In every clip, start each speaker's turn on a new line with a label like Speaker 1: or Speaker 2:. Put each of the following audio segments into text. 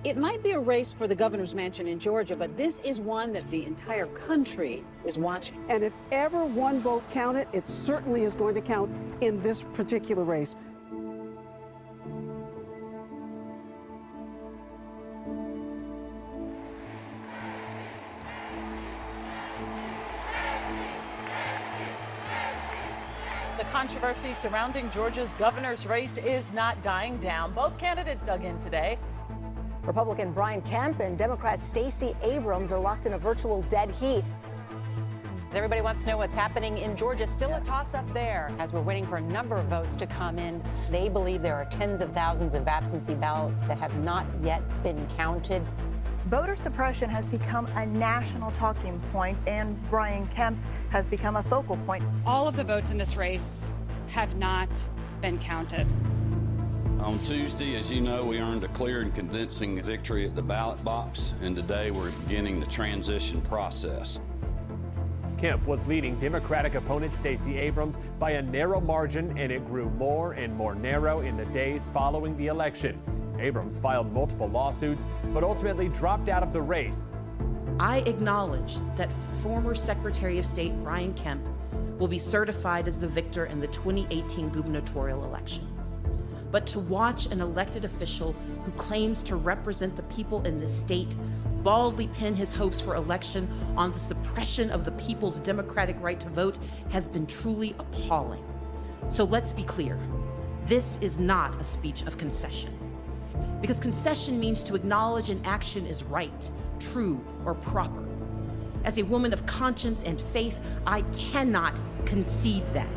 Speaker 1: It might be a race for the governor's mansion in Georgia, but this is one that the entire country is watching.
Speaker 2: And if ever one vote counted, it certainly is going to count in this particular race.
Speaker 3: The controversy surrounding Georgia's governor's race is not dying down. Both candidates dug in today.
Speaker 4: Republican Brian Kemp and Democrat Stacey Abrams are locked in a virtual dead heat.
Speaker 5: Everybody wants to know what's happening in Georgia. Still a toss-up there as we're waiting for a number of votes to come in. They believe there are tens of thousands of absentee ballots that have not yet been counted.
Speaker 6: Voter suppression has become a national talking point, and Brian Kemp has become a focal point.
Speaker 7: All of the votes in this race have not been counted.
Speaker 8: On Tuesday, as you know, we earned a clear and convincing victory at the ballot box, and today we're beginning the transition process.
Speaker 9: Kemp was leading Democratic opponent Stacey Abrams by a narrow margin, and it grew more and more narrow in the days following the election. Abrams filed multiple lawsuits, but ultimately dropped out of the race.
Speaker 10: I acknowledge that former Secretary of State Brian Kemp will be certified as the victor in the 2018 gubernatorial election. But to watch an elected official who claims to represent the people in this state baldly pin his hopes for election on the suppression of the people's democratic right to vote has been truly appalling. So let's be clear. This is not a speech of concession. Because concession means to acknowledge an action is right, true, or proper. As a woman of conscience and faith, I cannot concede that.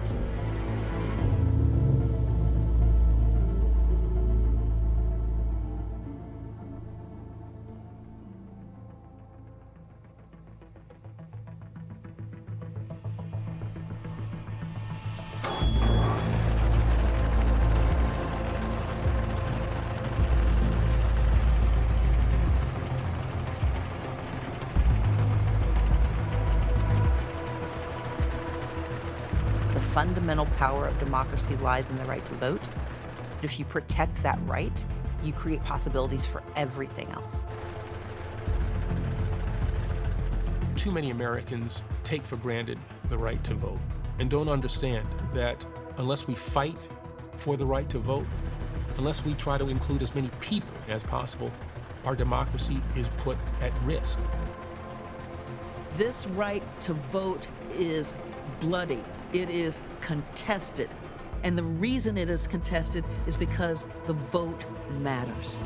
Speaker 10: The fundamental power of democracy lies in the right to vote. If you protect that right, you create possibilities for everything else.
Speaker 11: Too many Americans take for granted the right to vote and don't understand that unless we fight for the right to vote, unless we try to include as many people as possible, our democracy is put at risk.
Speaker 12: This right to vote is bloody. It is contested. And the reason it is contested is because the vote matters.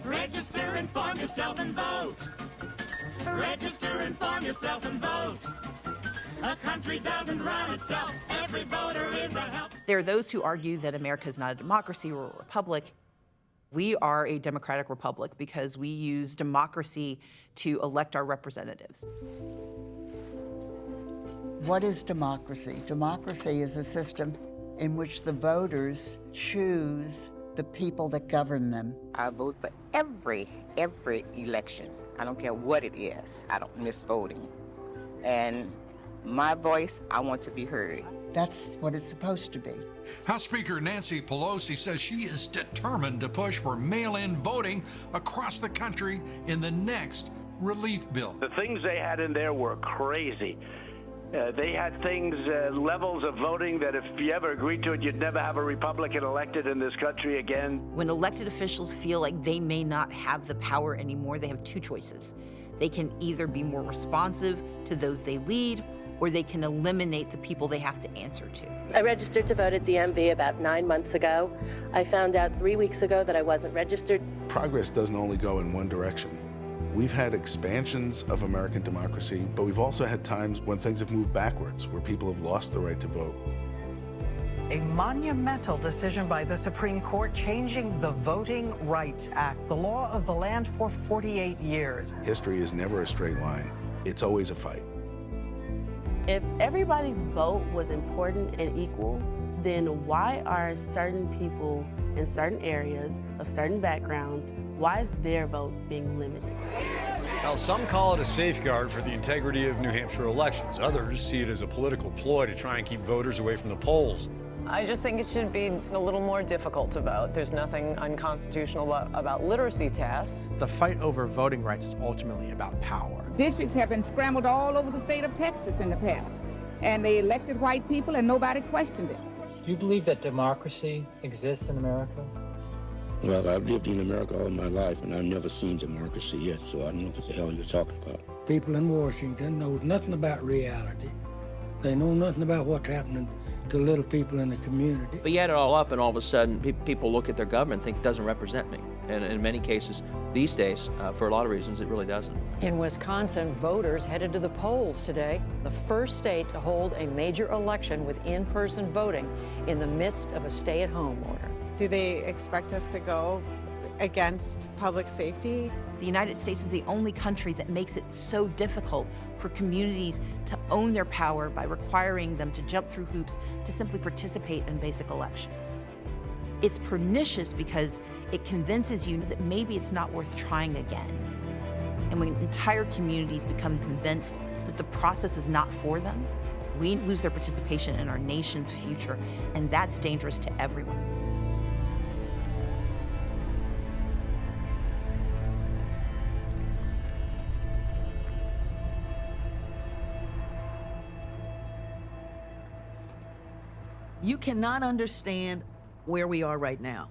Speaker 13: Register, inform yourself, and vote. Register, inform yourself, and vote. A country doesn't run itself. Every voter is a help.
Speaker 10: There are those who argue that America is not a democracy or a republic. We are a democratic republic because we use democracy to elect our representatives.
Speaker 14: What is democracy? Democracy is a system in which the voters choose the people that govern them.
Speaker 15: I vote for every election. I don't care what it is. I don't miss voting. And my voice, I want to be heard.
Speaker 14: That's what it's supposed to be.
Speaker 16: House Speaker Nancy Pelosi says she is determined to push for mail-in voting across the country in the next relief bill.
Speaker 17: The things they had in there were crazy. They had things, levels of voting that if you ever agreed to it, you'd never have a Republican elected in this country again.
Speaker 10: When elected officials feel like they may not have the power anymore, they have two choices. They can either be more responsive to those they lead, or they can eliminate the people they have to answer to.
Speaker 18: I registered to vote at DMV about 9 months ago. I found out 3 weeks ago that I wasn't registered.
Speaker 19: Progress doesn't only go in one direction. We've had expansions of American democracy, but we've also had times when things have moved backwards, where people have lost the right to vote.
Speaker 20: A monumental decision by the Supreme Court changing the Voting Rights Act, the law of the land for 48 years.
Speaker 19: History is never a straight line. It's always a fight.
Speaker 2: If everybody's vote was important and equal, then why are certain people in certain areas of certain backgrounds, why is their vote being limited?
Speaker 21: Now, some call it a safeguard for the integrity of New Hampshire elections. Others see it as a political ploy to try and keep voters away from the polls.
Speaker 22: I just think it should be a little more difficult to vote. There's nothing unconstitutional about literacy tests.
Speaker 23: The fight over voting rights is ultimately about power.
Speaker 24: Districts have been scrambled all over the state of Texas in the past, and they elected white people and nobody questioned it.
Speaker 25: Do you believe that democracy exists in America?
Speaker 26: Well, I've lived in America all my life, and I've never seen democracy yet, so I don't know what the hell you're talking about.
Speaker 27: People in Washington know nothing about reality. They know nothing about what's happening to little people in the community.
Speaker 28: But you add it all up, and all of a sudden, people look at their government and think it doesn't represent me. And in many cases, these days, for a lot of reasons, it really doesn't.
Speaker 5: In Wisconsin, voters headed to the polls today, the first state to hold a major election with in-person voting in the midst of a stay-at-home order.
Speaker 29: Do they expect us to go against public safety?
Speaker 10: The United States is the only country that makes it so difficult for communities to own their power by requiring them to jump through hoops to simply participate in basic elections. It's pernicious because it convinces you that maybe it's not worth trying again. And when entire communities become convinced that the process is not for them, we lose their participation in our nation's future, and that's dangerous to everyone.
Speaker 12: You cannot understand where we are right now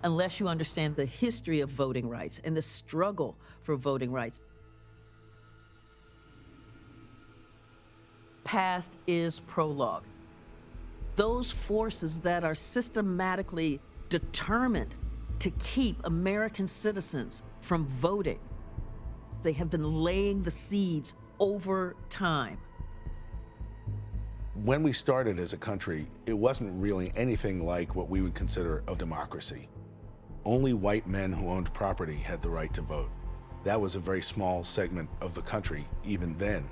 Speaker 12: unless you understand the history of voting rights and the struggle for voting rights. Past is prologue. Those forces that are systematically determined to keep American citizens from voting, they have been laying the seeds over time.
Speaker 19: When we started as a country, it wasn't really anything like what we would consider a democracy. Only white men who owned property had the right to vote. That was a very small segment of the country, even then.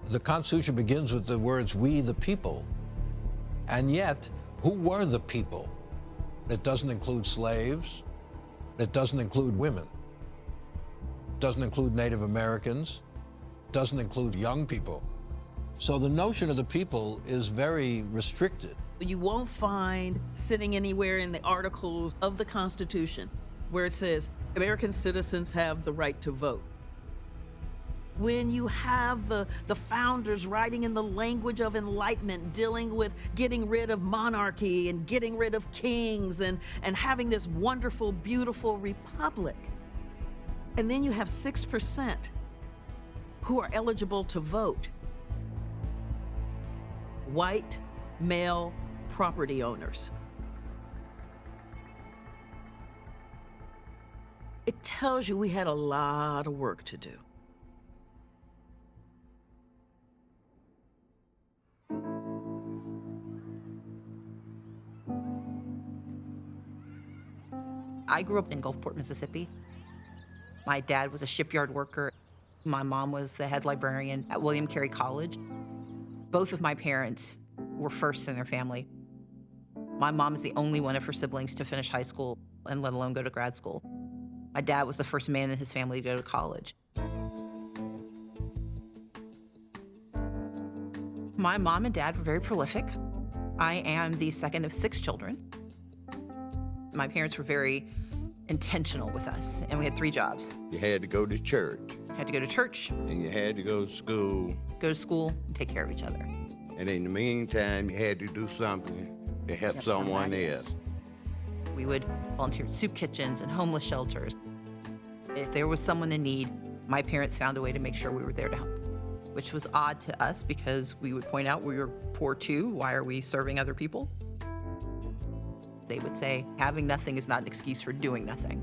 Speaker 30: The Constitution begins with the words, "We the people." And yet, who were the people? It doesn't include slaves. It doesn't include women. It doesn't include Native Americans. It doesn't include young people. So the notion of the people is very restricted.
Speaker 12: You won't find sitting anywhere in the articles of the Constitution where it says American citizens have the right to vote. When you have the founders writing in the language of enlightenment, dealing with getting rid of monarchy and getting rid of kings and having this wonderful, beautiful republic. And then you have 6% who are eligible to vote. White, male property owners. It tells you we had a lot of work to do.
Speaker 10: I grew up in Gulfport, Mississippi. My dad was a shipyard worker. My mom was the head librarian at William Carey College. Both of my parents were firsts in their family. My mom is the only one of her siblings to finish high school and let alone go to grad school. My dad was the first man in his family to go to college. My mom and dad were very prolific. I am the second of 6 children. My parents were very intentional with us, and we had 3 jobs.
Speaker 31: You had to go to church.
Speaker 10: Had to go to church.
Speaker 31: And you had to go to school.
Speaker 10: Go to school and take care of each other.
Speaker 31: And in the meantime, you had to do something to help someone else.
Speaker 10: We would volunteer at soup kitchens and homeless shelters. If there was someone in need, my parents found a way to make sure we were there to help, which was odd to us because we would point out we were poor too. Why are we serving other people? They would say, having nothing is not an excuse for doing nothing.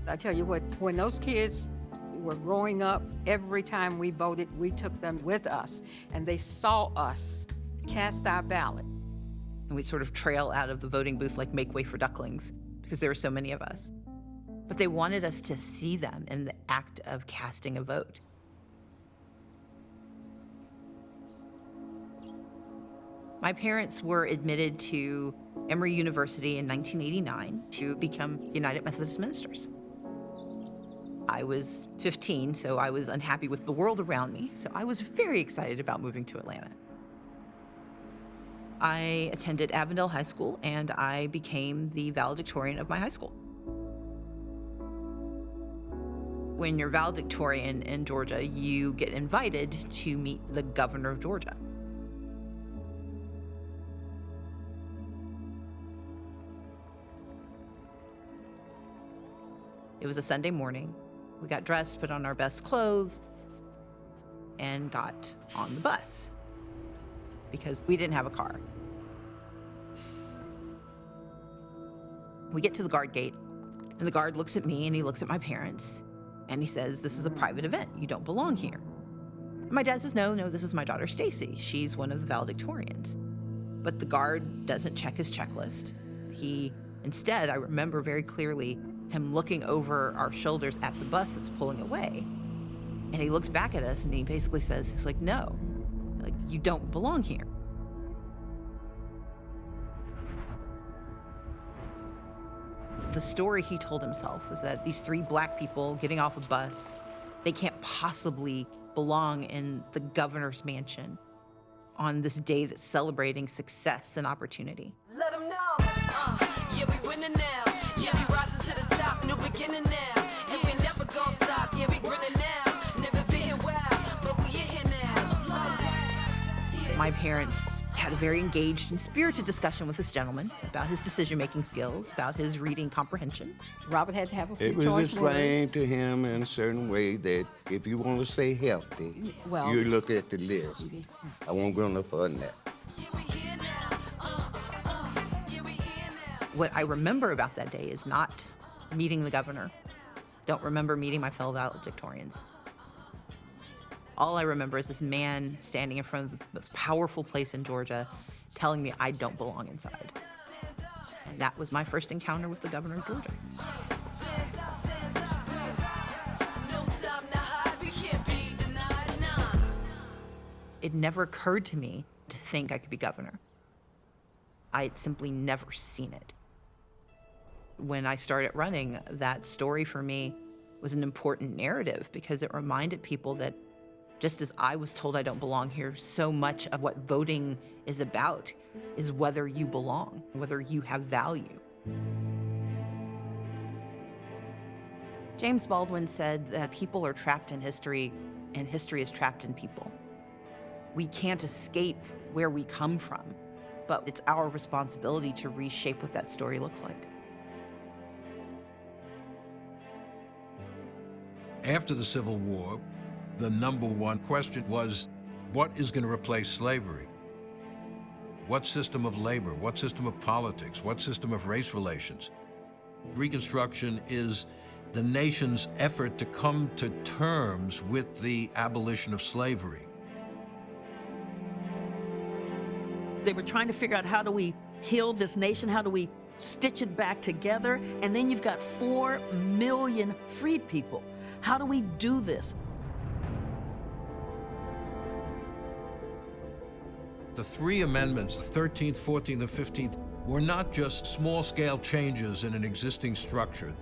Speaker 32: I tell you what, when those kids were growing up, every time we voted, we took them with us, and they saw us cast our ballot.
Speaker 10: And we'd sort of trail out of the voting booth like make way for ducklings because there were so many of us. But they wanted us to see them in the act of casting a vote. My parents were admitted to Emory University in 1989 to become United Methodist ministers. I was 15, so I was unhappy with the world around me, so I was very excited about moving to Atlanta. I attended Avondale High School, and I became the valedictorian of my high school. When you're valedictorian in Georgia, you get invited to meet the governor of Georgia. It was a Sunday morning. We got dressed, put on our best clothes, and got on the bus because we didn't have a car. We get to the guard gate, and the guard looks at me and he looks at my parents, and he says, "This is a private event. You don't belong here." And my dad says, no, this is my daughter, Stacy. She's one of the valedictorians. But the guard doesn't check his checklist. Instead, I remember very clearly him looking over our shoulders at the bus that's pulling away. And he looks back at us and he basically says, he's like, "No, like, you don't belong here." The story he told himself was that these 3 black people getting off a bus, they can't possibly belong in the governor's mansion on this day that's celebrating success and opportunity.
Speaker 1: Let them know, yeah, we winning now. Yeah, we rising to the top, new beginning now. And we never gonna stop, yeah, we grinning now. Never been wild, but we in here now.
Speaker 10: My parents had a very engaged and spirited discussion with this gentleman about his decision-making skills, about his reading comprehension.
Speaker 32: Robert had to have a few
Speaker 31: It was
Speaker 32: choice
Speaker 31: explained
Speaker 32: words.
Speaker 31: to him in a certain way that if you want to stay healthy,
Speaker 32: Well-
Speaker 31: you look at the list. I won't go no further than that.
Speaker 10: What I remember about that day is not meeting the governor. Don't remember meeting my fellow valedictorians. All I remember is this man standing in front of the most powerful place in Georgia telling me I don't belong inside. And that was my first encounter with the governor of Georgia. It never occurred to me to think I could be governor. I had simply never seen it. When I started running, that story for me was an important narrative because it reminded people that just as I was told I don't belong here, so much of what voting is about is whether you belong, whether you have value. James Baldwin said that people are trapped in history and history is trapped in people. We can't escape where we come from, but it's our responsibility to reshape what that story looks like.
Speaker 30: After the Civil War, the number one question was, what is going to replace slavery? What system of labor? What system of politics? What system of race relations? Reconstruction is the nation's effort to come to terms with the abolition of slavery.
Speaker 12: They were trying to figure out, how do we heal this nation? How do we stitch it back together? And then you've got 4 million freed people. How do we do this?
Speaker 30: The 3 amendments, the 13th, 14th, and 15th, were not just small-scale changes in an existing structure.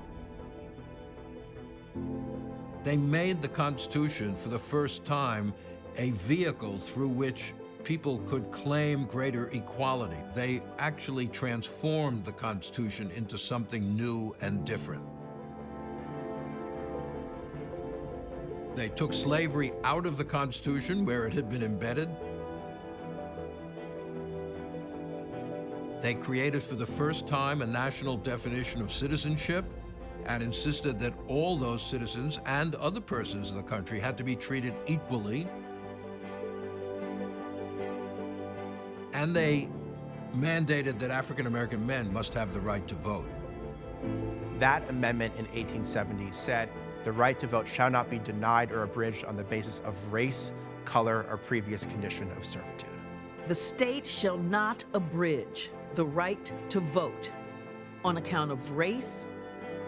Speaker 30: They made the Constitution, for the first time, a vehicle through which people could claim greater equality. They actually transformed the Constitution into something new and different. They took slavery out of the Constitution where it had been embedded. They created for the first time a national definition of citizenship and insisted that all those citizens and other persons in the country had to be treated equally. And they mandated that African American men must have the right to vote.
Speaker 23: That amendment in 1870 said, the right to vote shall not be denied or abridged on the basis of race, color, or previous condition of servitude.
Speaker 12: The state shall not abridge the right to vote on account of race,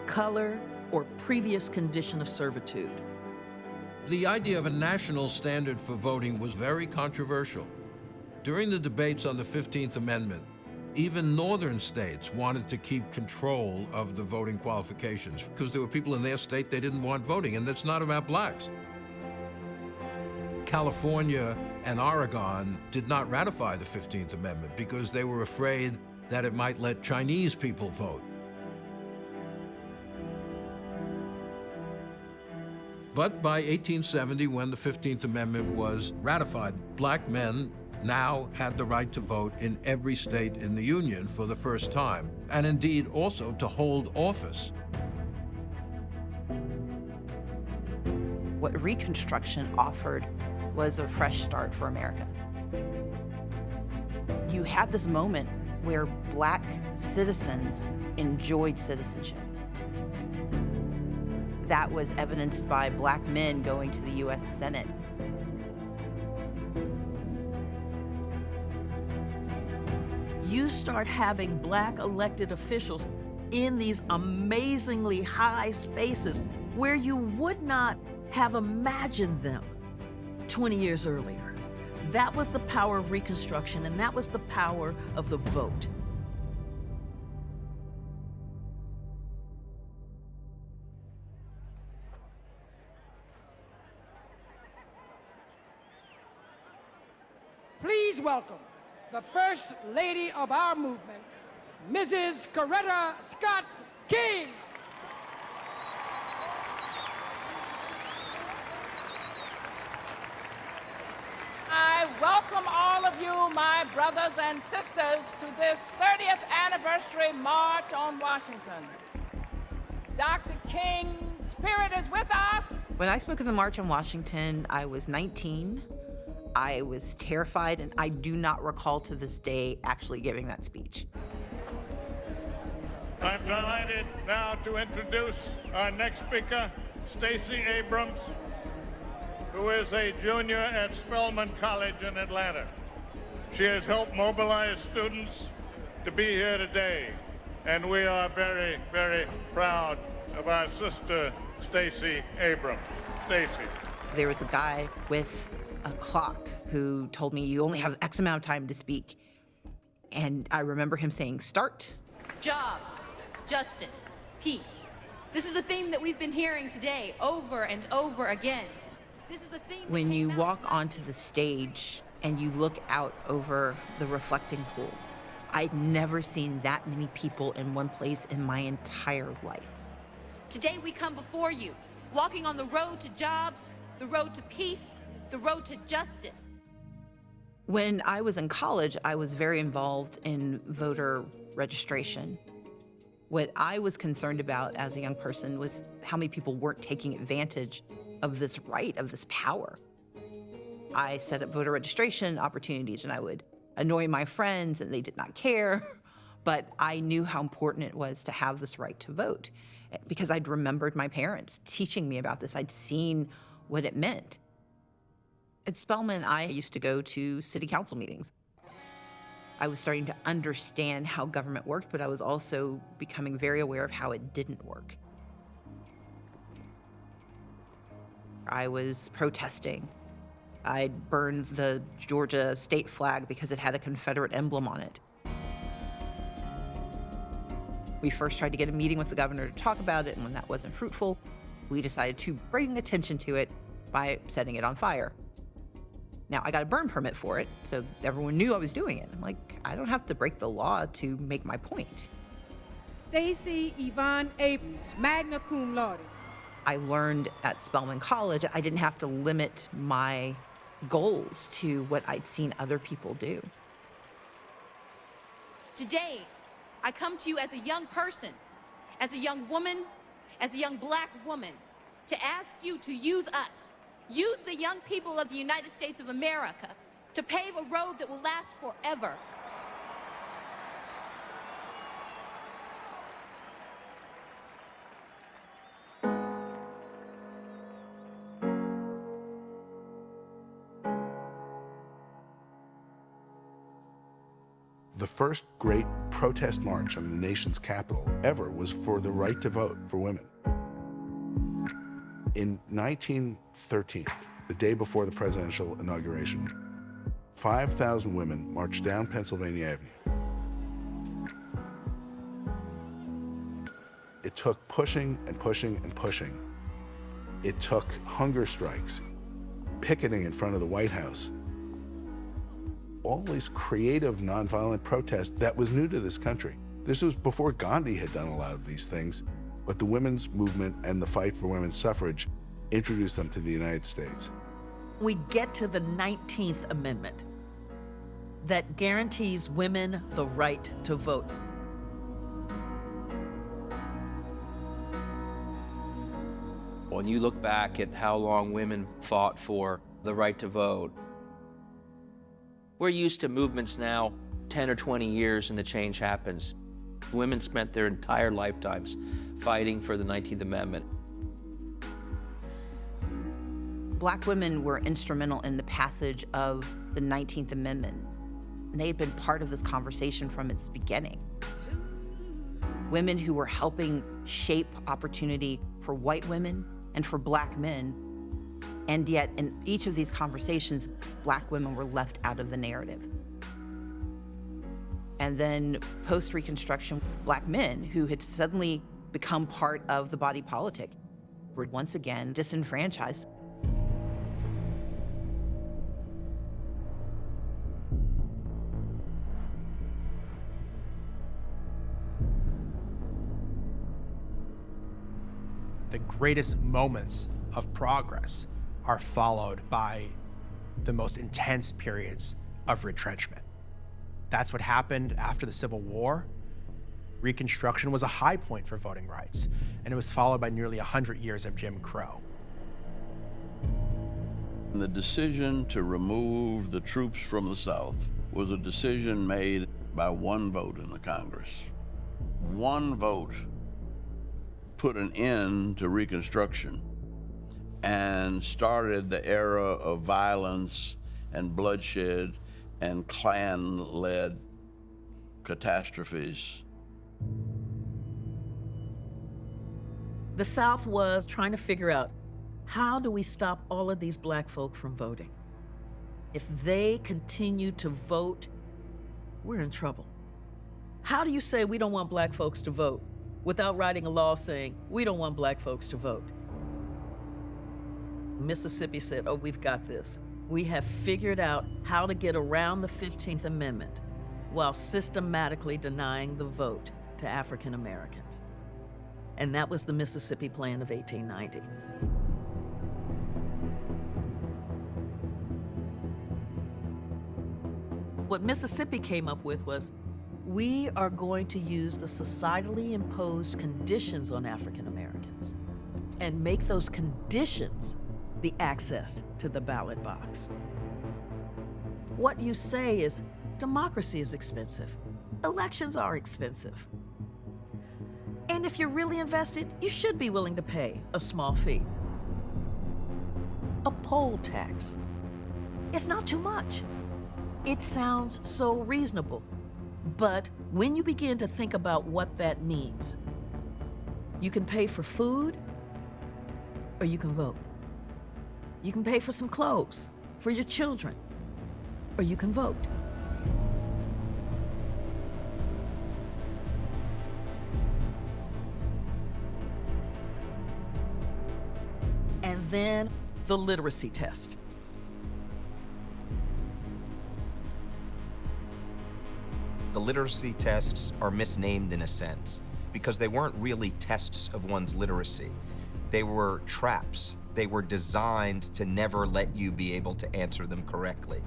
Speaker 12: color, or previous condition of servitude.
Speaker 30: The idea of a national standard for voting was very controversial. During the debates on the 15th Amendment, Even northern states wanted to keep control of the voting qualifications because there were people in their state they didn't want voting, and that's not about blacks. California and Oregon did not ratify the 15th Amendment because they were afraid that it might let Chinese people vote. But by 1870, when the 15th Amendment was ratified, black men now had the right to vote in every state in the Union for the first time, and indeed also to hold office.
Speaker 10: What Reconstruction offered was a fresh start for America. You had this moment where black citizens enjoyed citizenship. That was evidenced by black men going to the U.S. Senate.
Speaker 12: You start having black elected officials in these amazingly high spaces where you would not have imagined them 20 years earlier. That was the power of Reconstruction, and that was the power of the vote.
Speaker 3: Please welcome the First Lady of our movement, Mrs. Coretta Scott King.
Speaker 4: I welcome all of you, my brothers and sisters, to this 30th anniversary March on Washington. Dr. King's spirit is with us.
Speaker 10: When I spoke at the March on Washington, I was 19. I was terrified, and I do not recall to this day actually giving that speech.
Speaker 6: I'm delighted now to introduce our next speaker, Stacey Abrams, who is a junior at Spelman College in Atlanta. She has helped mobilize students to be here today, and we are very, very proud of our sister, Stacey Abrams. Stacey.
Speaker 10: There was a guy with a clock who told me, you only have X amount of time to speak. And I remember him saying, start.
Speaker 7: Jobs, justice, peace. This is a theme that we've been hearing today over and over again. This is the theme.
Speaker 10: When you walk onto the stage and you look out over the reflecting pool, I'd never seen that many people in one place in my entire life.
Speaker 7: Today we come before you, walking on the road to jobs, the road to peace, the road to justice.
Speaker 10: When I was in college, I was very involved in voter registration. What I was concerned about as a young person was how many people weren't taking advantage of this right, of this power. I set up voter registration opportunities, and I would annoy my friends, and they did not care. But I knew how important it was to have this right to vote because I'd remembered my parents teaching me about this. I'd seen what it meant. At Spelman, I used to go to city council meetings. I was starting to understand how government worked, but I was also becoming very aware of how it didn't work. I was protesting. I'd burned the Georgia state flag because it had a Confederate emblem on it. We first tried to get a meeting with the governor to talk about it, and when that wasn't fruitful, we decided to bring attention to it by setting it on fire. Now, I got a burn permit for it, so everyone knew I was doing it. I'm like, I don't have to break the law to make my point.
Speaker 3: Stacey Yvonne Abrams, magna cum laude.
Speaker 10: I learned at Spelman College I didn't have to limit my goals to what I'd seen other people do.
Speaker 7: Today, I come to you as a young person, as a young woman, as a young black woman, to ask you to use us. Use the young people of the United States of America to pave a road that will last forever.
Speaker 19: The first great protest march on the nation's capital ever was for the right to vote for women. In 1913, the day before the presidential inauguration, 5,000 women marched down Pennsylvania Avenue took pushing and pushing and pushing. It took hunger strikes, picketing in front of the White House, all these creative nonviolent protests that was new to this country. This was before Gandhi had done a lot of these things, but the women's movement and the fight for women's suffrage introduced them to the United States.
Speaker 12: We get to the 19th Amendment that guarantees women the right to vote.
Speaker 28: When you look back at how long women fought for the right to vote, we're used to movements now 10 or 20 years and the change happens. Women spent their entire lifetimes fighting for the 19th Amendment.
Speaker 10: Black women were instrumental in the passage of the 19th Amendment. They had been part of this conversation from its beginning. Women who were helping shape opportunity for white women and for Black men, and yet in each of these conversations, Black women were left out of the narrative. And then post-Reconstruction, Black men who had suddenly become part of the body politic were once again disenfranchised.
Speaker 23: The greatest moments of progress are followed by the most intense periods of retrenchment. That's what happened after the Civil War. Reconstruction was a high point for voting rights, and it was followed by nearly 100 years of Jim Crow.
Speaker 31: The decision to remove the troops from the South was a decision made by one vote in the Congress. One vote put an end to Reconstruction and started the era of violence and bloodshed and Klan-led catastrophes.
Speaker 12: The South was trying to figure out, how do we stop all of these Black folk from voting? If they continue to vote, we're in trouble. How do you say we don't want Black folks to vote without writing a law saying we don't want Black folks to vote? Mississippi said, oh, we've got this. We have figured out how to get around the 15th Amendment while systematically denying the vote to African Americans. And that was the Mississippi Plan of 1890. What Mississippi came up with was, we are going to use the societally imposed conditions on African Americans and make those conditions the access to the ballot box. What you say is, democracy is expensive. Elections are expensive. And if you're really invested, you should be willing to pay a small fee. A poll tax. It's not too much. It sounds so reasonable. But when you begin to think about what that means, you can pay for food or you can vote. You can pay for some clothes for your children, or you can vote. And then the literacy test.
Speaker 2: The literacy tests are misnamed in a sense because they weren't really tests of one's literacy. They were traps. They were designed to never let you be able to answer them correctly.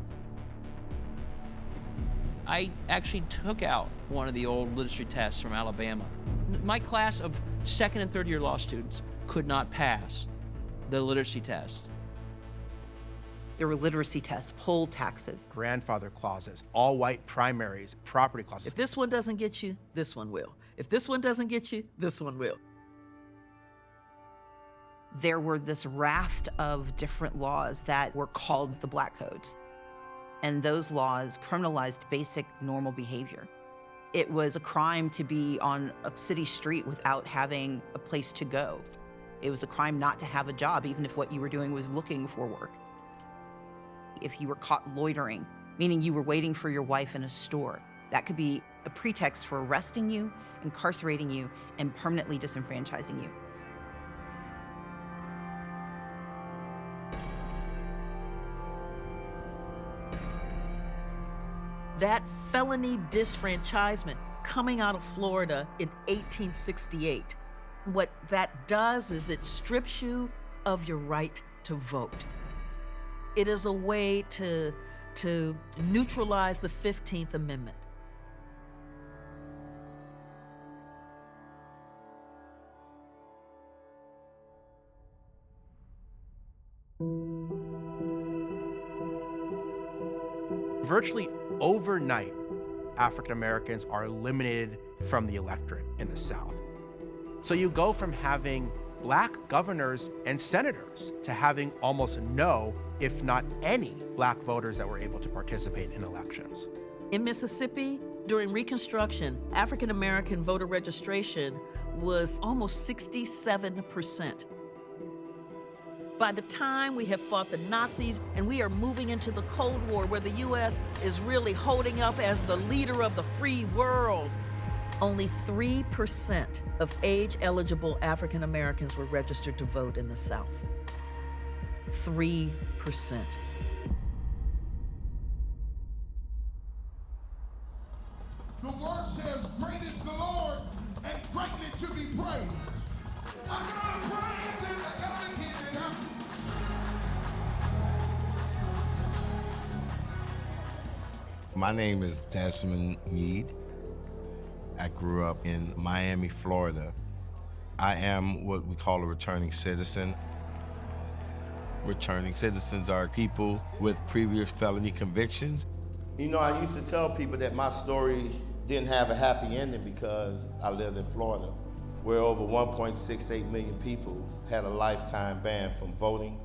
Speaker 28: I actually took out one of the old literacy tests from Alabama. My class of second and third year law students could not pass the literacy test.
Speaker 10: There were literacy tests, poll taxes,
Speaker 23: grandfather clauses, all white primaries, property clauses.
Speaker 12: If this one doesn't get you, this one will. If this one doesn't get you, this one will.
Speaker 10: There were this raft of different laws that were called the Black Codes. And those laws criminalized basic normal behavior. It was a crime to be on a city street without having a place to go. It was a crime not to have a job, even if what you were doing was looking for work. If you were caught loitering, meaning you were waiting for your wife in a store, that could be a pretext for arresting you, incarcerating you, and permanently disenfranchising you.
Speaker 12: That felony disfranchisement coming out of Florida in 1868, what that does is it strips you of your right to vote. It is a way to neutralize the 15th Amendment.
Speaker 23: Virtually overnight, African Americans are eliminated from the electorate in the South. So you go from having black governors and senators to having almost no, if not any, black voters that were able to participate in elections.
Speaker 12: In Mississippi, during Reconstruction, African American voter registration was almost 67%. By the time we have fought the Nazis and we are moving into the Cold War, where the U.S. is really holding up as the leader of the free world, only 3% of age-eligible African Americans were registered to vote in the South. 3%.
Speaker 8: The word says, great is the Lord and greatly to be praised. I gotta praise him, I gotta give it up.
Speaker 9: My name is Desmond Meade. I grew up in Miami, Florida. I am what we call a returning citizen. Returning citizens are people with previous felony convictions.
Speaker 31: You know, I used to tell people that my story didn't have a happy ending because I lived in Florida, where over 1.68 million people had a lifetime ban from voting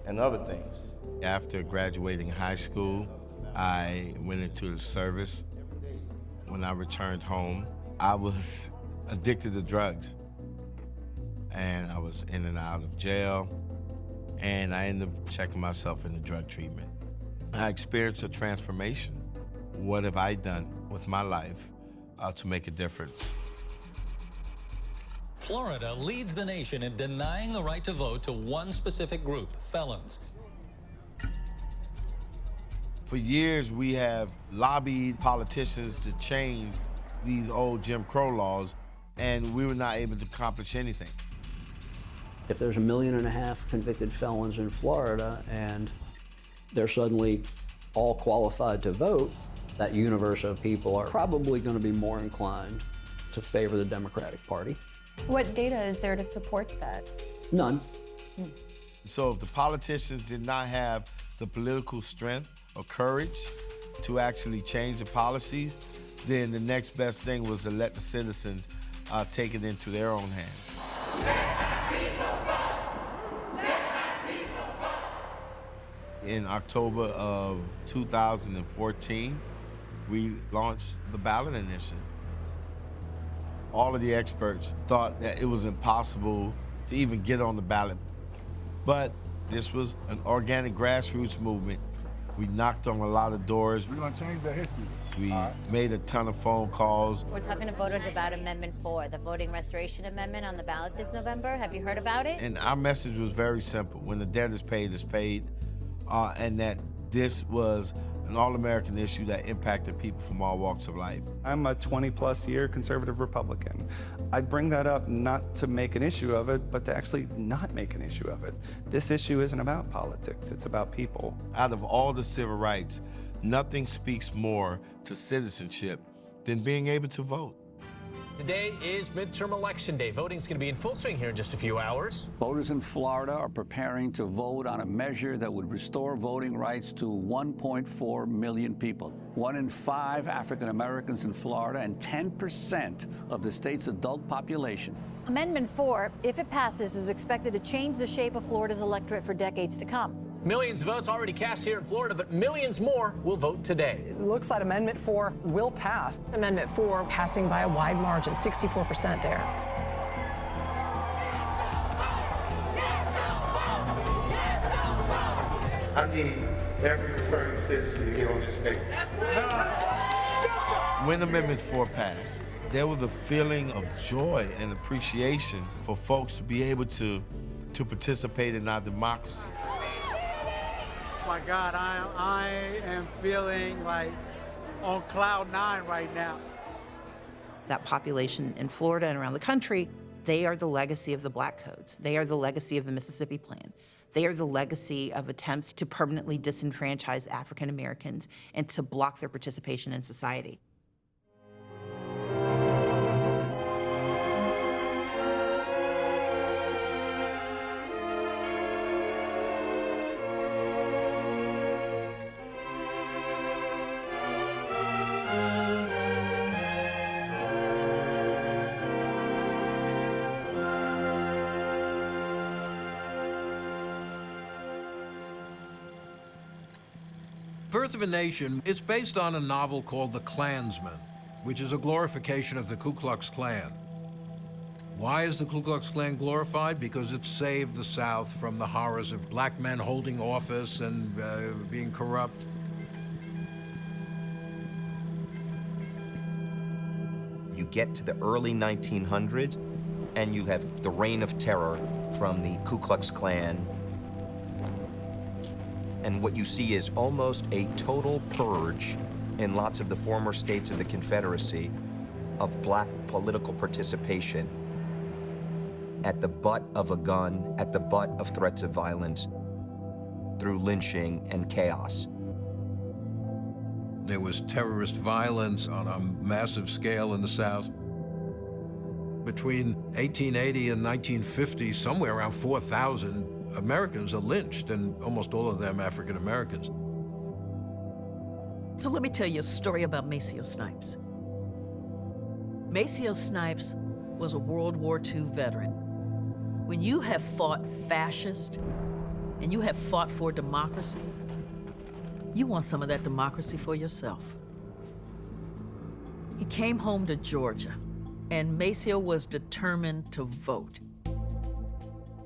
Speaker 31: and other things.
Speaker 9: After graduating high school, I went into the service. When I returned home, I was addicted to drugs. And I was in and out of jail, and I ended up checking myself into drug treatment. I experienced a transformation. What have I done with my life to make a difference?
Speaker 11: Florida leads the nation in denying the right to vote to one specific group, felons.
Speaker 9: For years, we have lobbied politicians to change these old Jim Crow laws, and we were not able to accomplish anything.
Speaker 13: If there's 1.5 million convicted felons in Florida and they're suddenly all qualified to vote, that universe of people are probably going to be more inclined to favor the Democratic Party.
Speaker 14: What data is there to support that?
Speaker 13: None.
Speaker 9: So if the politicians did not have the political strength or courage to actually change the policies, then the next best thing was to let the citizens take it into their own hands. In October of 2014, we launched the ballot initiative. All of the experts thought that it was impossible to even get on the ballot. But this was an organic grassroots movement. We knocked on a lot of doors.
Speaker 8: We're gonna change the history.
Speaker 9: We made a ton of phone calls.
Speaker 15: We're talking to voters about Amendment 4, the Voting Restoration Amendment on the ballot this November. Have you heard about it?
Speaker 9: And our message was very simple. When the debt is paid, and that this was an all-American issue that impacted people from all walks of life.
Speaker 16: I'm a 20-plus year conservative Republican. I bring that up not to make an issue of it, but to actually not make an issue of it. This issue isn't about politics, it's about people.
Speaker 9: Out of all the civil rights, nothing speaks more to citizenship than being able to vote.
Speaker 17: Today is midterm election day. Voting's going to be in full swing here in just a few hours.
Speaker 18: Voters in Florida are preparing to vote on a measure that would restore voting rights to 1.4 million people. 1 in 5 African Americans in Florida and 10% of the state's adult population.
Speaker 14: Amendment 4, if it passes, is expected to change the shape of Florida's electorate for decades to come.
Speaker 17: Millions of votes already cast here in Florida, but millions more will vote today.
Speaker 20: It looks like Amendment 4 will pass. Amendment 4 passing by a wide margin, 64% there.
Speaker 9: I need every returning citizen to get on this stage. When Amendment 4 passed, there was a feeling of joy and appreciation for folks to be able to participate in our democracy.
Speaker 1: My God, I am feeling like on cloud 9 right now.
Speaker 10: That population in Florida and around the country, they are the legacy of the Black Codes. They are the legacy of the Mississippi Plan. They are the legacy of attempts to permanently disenfranchise African Americans and to block their participation in society.
Speaker 4: Birth of a Nation, it's based on a novel called The Klansman, which is a glorification of the Ku Klux Klan. Why is the Ku Klux Klan glorified? Because it saved the South from the horrors of black men holding office and being corrupt.
Speaker 2: You get to the early 1900s, and you have the reign of terror from the Ku Klux Klan. And what you see is almost a total purge in lots of the former states of the Confederacy of black political participation at the butt of a gun, at the butt of threats of violence, through lynching and chaos.
Speaker 4: There was terrorist violence on a massive scale in the South. Between 1880 and 1950, somewhere around 4,000 Americans are lynched, and almost all of them African Americans.
Speaker 12: So let me tell you a story about Maceo Snipes. Maceo Snipes was a World War II veteran. When you have fought fascists and you have fought for democracy, you want some of that democracy for yourself. He came home to Georgia, and Maceo was determined to vote.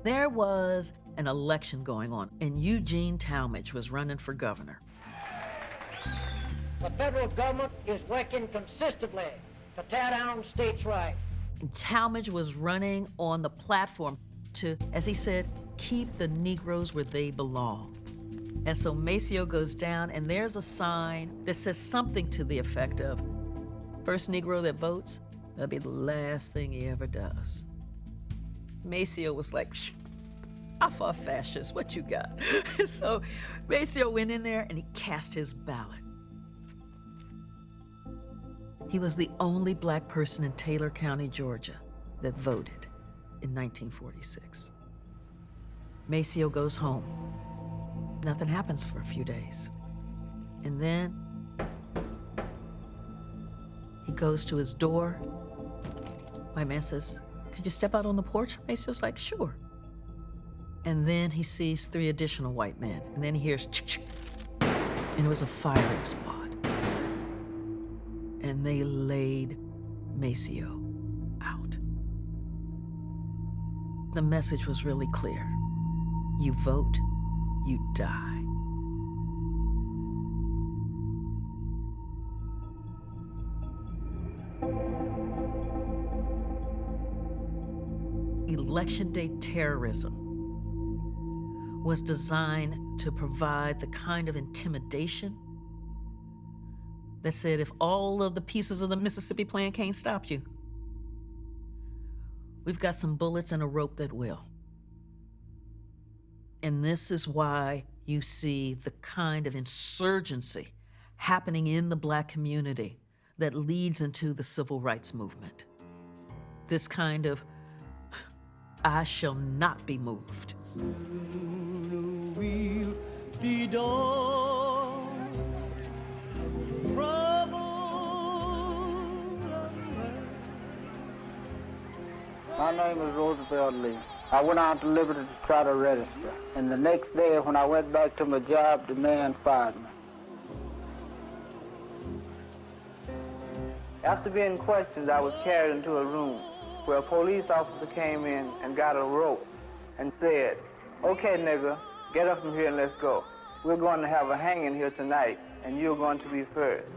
Speaker 12: There was an election going on, and Eugene Talmadge was running for governor.
Speaker 5: The federal government is working consistently to tear down states' rights.
Speaker 12: And Talmadge was running on the platform to, as he said, keep the Negroes where they belong. And so Maceo goes down, and there's a sign that says something to the effect of, first Negro that votes, that'll be the last thing he ever does. Maceo was like, shh, I fought fascists, what you got? So Maceo went in there and he cast his ballot. He was the only black person in Taylor County, Georgia, that voted in 1946. Maceo goes home. Nothing happens for a few days. And then he goes to his door. My man says, could you step out on the porch? Maceo's like, sure. And then he sees 3 additional white men. And then he hears, ch-ch-ch, and it was a firing squad. And they laid Maceo out. The message was really clear. You vote, you die. Election day terrorism was designed to provide the kind of intimidation that said if all of the pieces of the Mississippi Plan can't stop you, we've got some bullets and a rope that will. And this is why you see the kind of insurgency happening in the black community that leads into the civil rights movement. This kind of, I shall not be moved.
Speaker 5: We'll be done.
Speaker 21: My name is Roosevelt Lee. I went out to Liberty to try to register. And the next day when I went back to my job, the man fired me. After being questioned, I was carried into a room where a police officer came in and got a rope and said, okay, nigga, get up from here and let's go. We're going to have a hanging here tonight, and you're going to be first.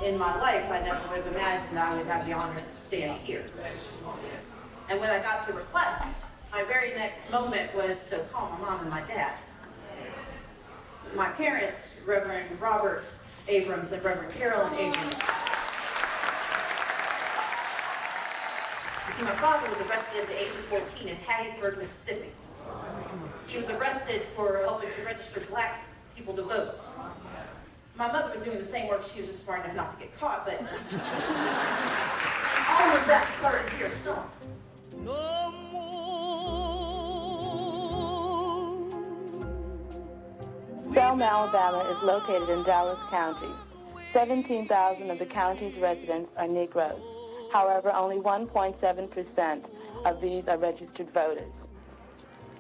Speaker 10: In my life, I never would have imagined I would have the honor to stand here. And when I got the request, my very next moment was to call my mom and my dad. My parents, Reverend Robert Abrams and Reverend Carolyn Abrams. You see, my father was arrested at the age of 14 in Hattiesburg, Mississippi. He was arrested for helping to register black people to vote. My mother was doing the same work. She was just smart enough not to get caught, but all of that started here in Selma.
Speaker 3: Selma, Alabama is located in Dallas County. 17,000 of the county's residents are Negroes. However, only 1.7% of these are registered voters.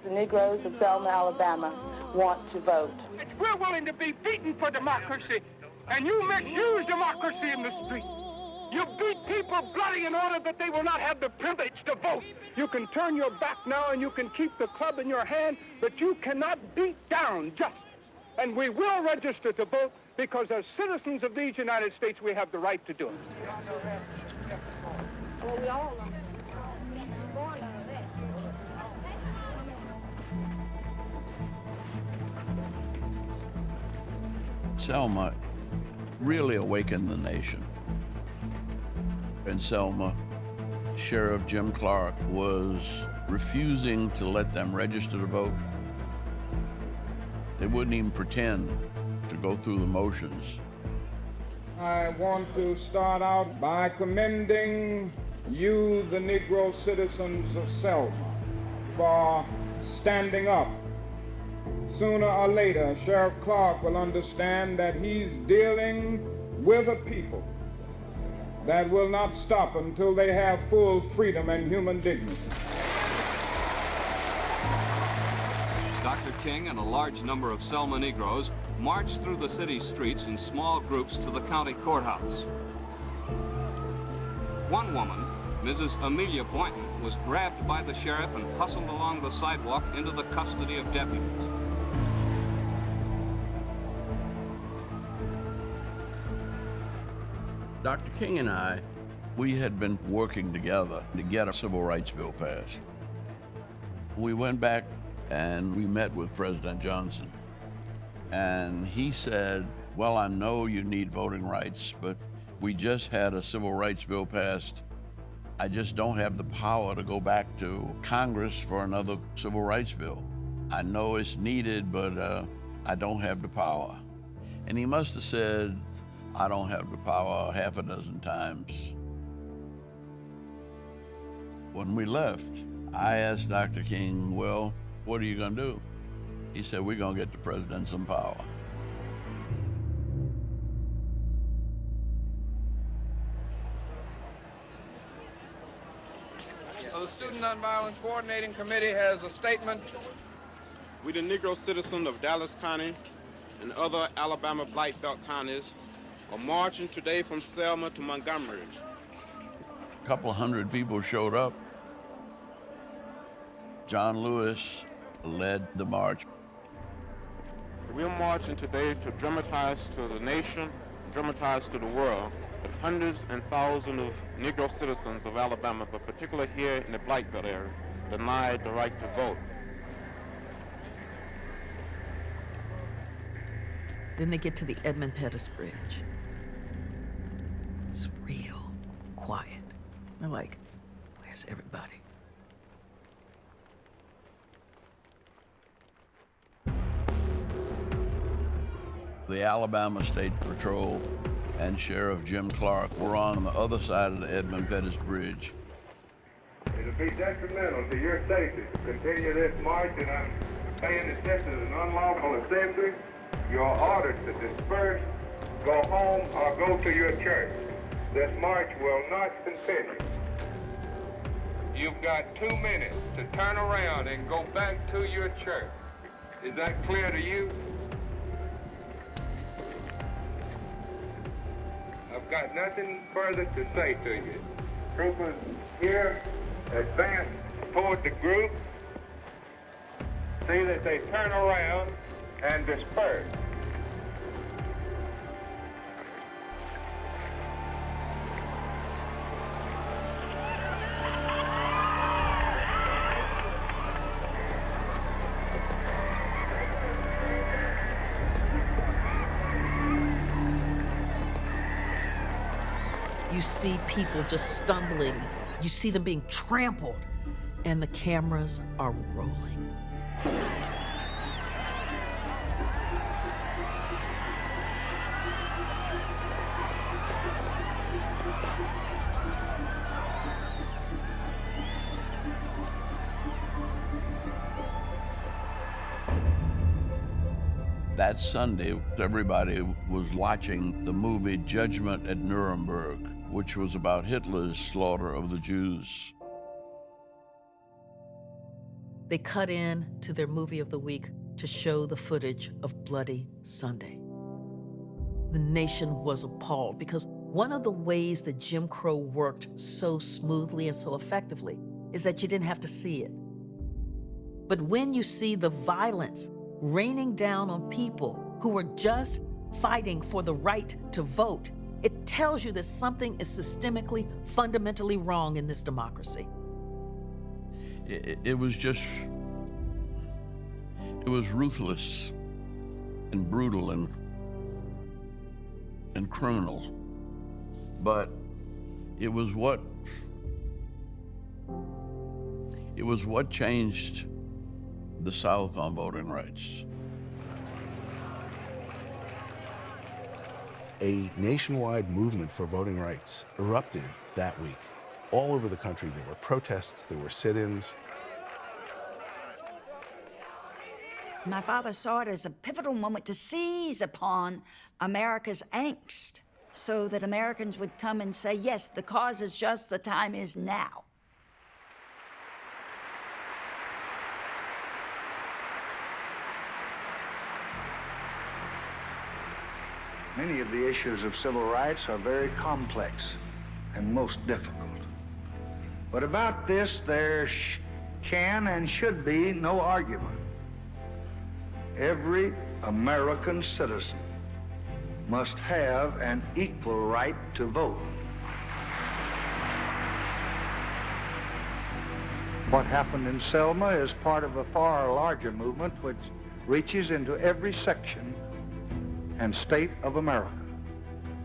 Speaker 3: The Negroes of Selma, Alabama want to vote.
Speaker 6: We're willing to be beaten for democracy, and you misuse democracy in the street. You beat people bloody in order that they will not have the privilege to vote. You can turn your back now and you can keep the club in your hand, but you cannot beat down justice. And we will register to vote because as citizens of these United States, we have the right to do it.
Speaker 31: Selma really awakened the nation. In Selma, Sheriff Jim Clark was refusing to let them register to vote. They wouldn't even pretend to go through the motions.
Speaker 7: I want to start out by commending you, the Negro citizens of Selma, for standing up. Sooner or later, Sheriff Clark will understand that he's dealing with a people that will not stop until they have full freedom and human dignity.
Speaker 19: Dr. King and a large number of Selma Negroes marched through the city streets in small groups to the county courthouse. One woman, Mrs. Amelia Boynton, was grabbed by the sheriff and hustled along the sidewalk into the custody of deputies.
Speaker 31: Dr. King and I, we had been working together to get a civil rights bill passed. We went back and we met with President Johnson. And he said, well, I know you need voting rights, but we just had a civil rights bill passed. I just don't have the power to go back to Congress for another civil rights bill. I know it's needed, but I don't have the power. And he must have said, I don't have the power half a dozen times. When we left, I asked Dr. King, well, what are you gonna do? He said, we're gonna get the president some power.
Speaker 7: The Student Nonviolent Coordinating Committee has a statement.
Speaker 22: We, the Negro citizens of Dallas County and other Alabama Blight Belt counties, are marching today from Selma to Montgomery.
Speaker 31: A couple hundred people showed up. John Lewis led the march.
Speaker 22: We're marching today to dramatize to the nation, dramatize to the world, that hundreds and thousands of Negro citizens of Alabama, but particularly here in the Blight Belt area, denied the right to vote.
Speaker 12: Then they get to the Edmund Pettus Bridge. It's real quiet. They're like, where's everybody?
Speaker 31: The Alabama State Patrol and Sheriff Jim Clark were on the other side of the Edmund Pettus Bridge.
Speaker 24: It'll be detrimental to your safety to continue this march, and I'm saying that this is an unlawful assembly. You're ordered to disperse, go home, or go to your church. This march will not continue. You've got 2 minutes to turn around and go back to your church. Is that clear to you? I've got nothing further to say to you. Troopers here, advance toward the group. See that they turn around and disperse.
Speaker 12: You see people just stumbling. You see them being trampled, and the cameras are rolling.
Speaker 31: That Sunday, everybody was watching the movie Judgment at Nuremberg, which was about Hitler's slaughter of the Jews.
Speaker 12: They cut in to their movie of the week to show the footage of Bloody Sunday. The nation was appalled because one of the ways that Jim Crow worked so smoothly and so effectively is that you didn't have to see it. But when you see the violence raining down on people who were just fighting for the right to vote, it tells you that something is systemically, fundamentally wrong in this democracy.
Speaker 31: It was ruthless and brutal and criminal, but it was what changed the South on voting rights.
Speaker 8: A nationwide movement for voting rights erupted that week. All over the country, there were protests, there were sit-ins.
Speaker 11: My father saw it as a pivotal moment to seize upon America's angst so that Americans would come and say, yes, the cause is just, the time is now.
Speaker 13: Many of the issues of civil rights are very complex and most difficult. But about this, there can and should be no argument. Every American citizen must have an equal right to vote. What happened in Selma is part of a far larger movement which reaches into every section and state of America.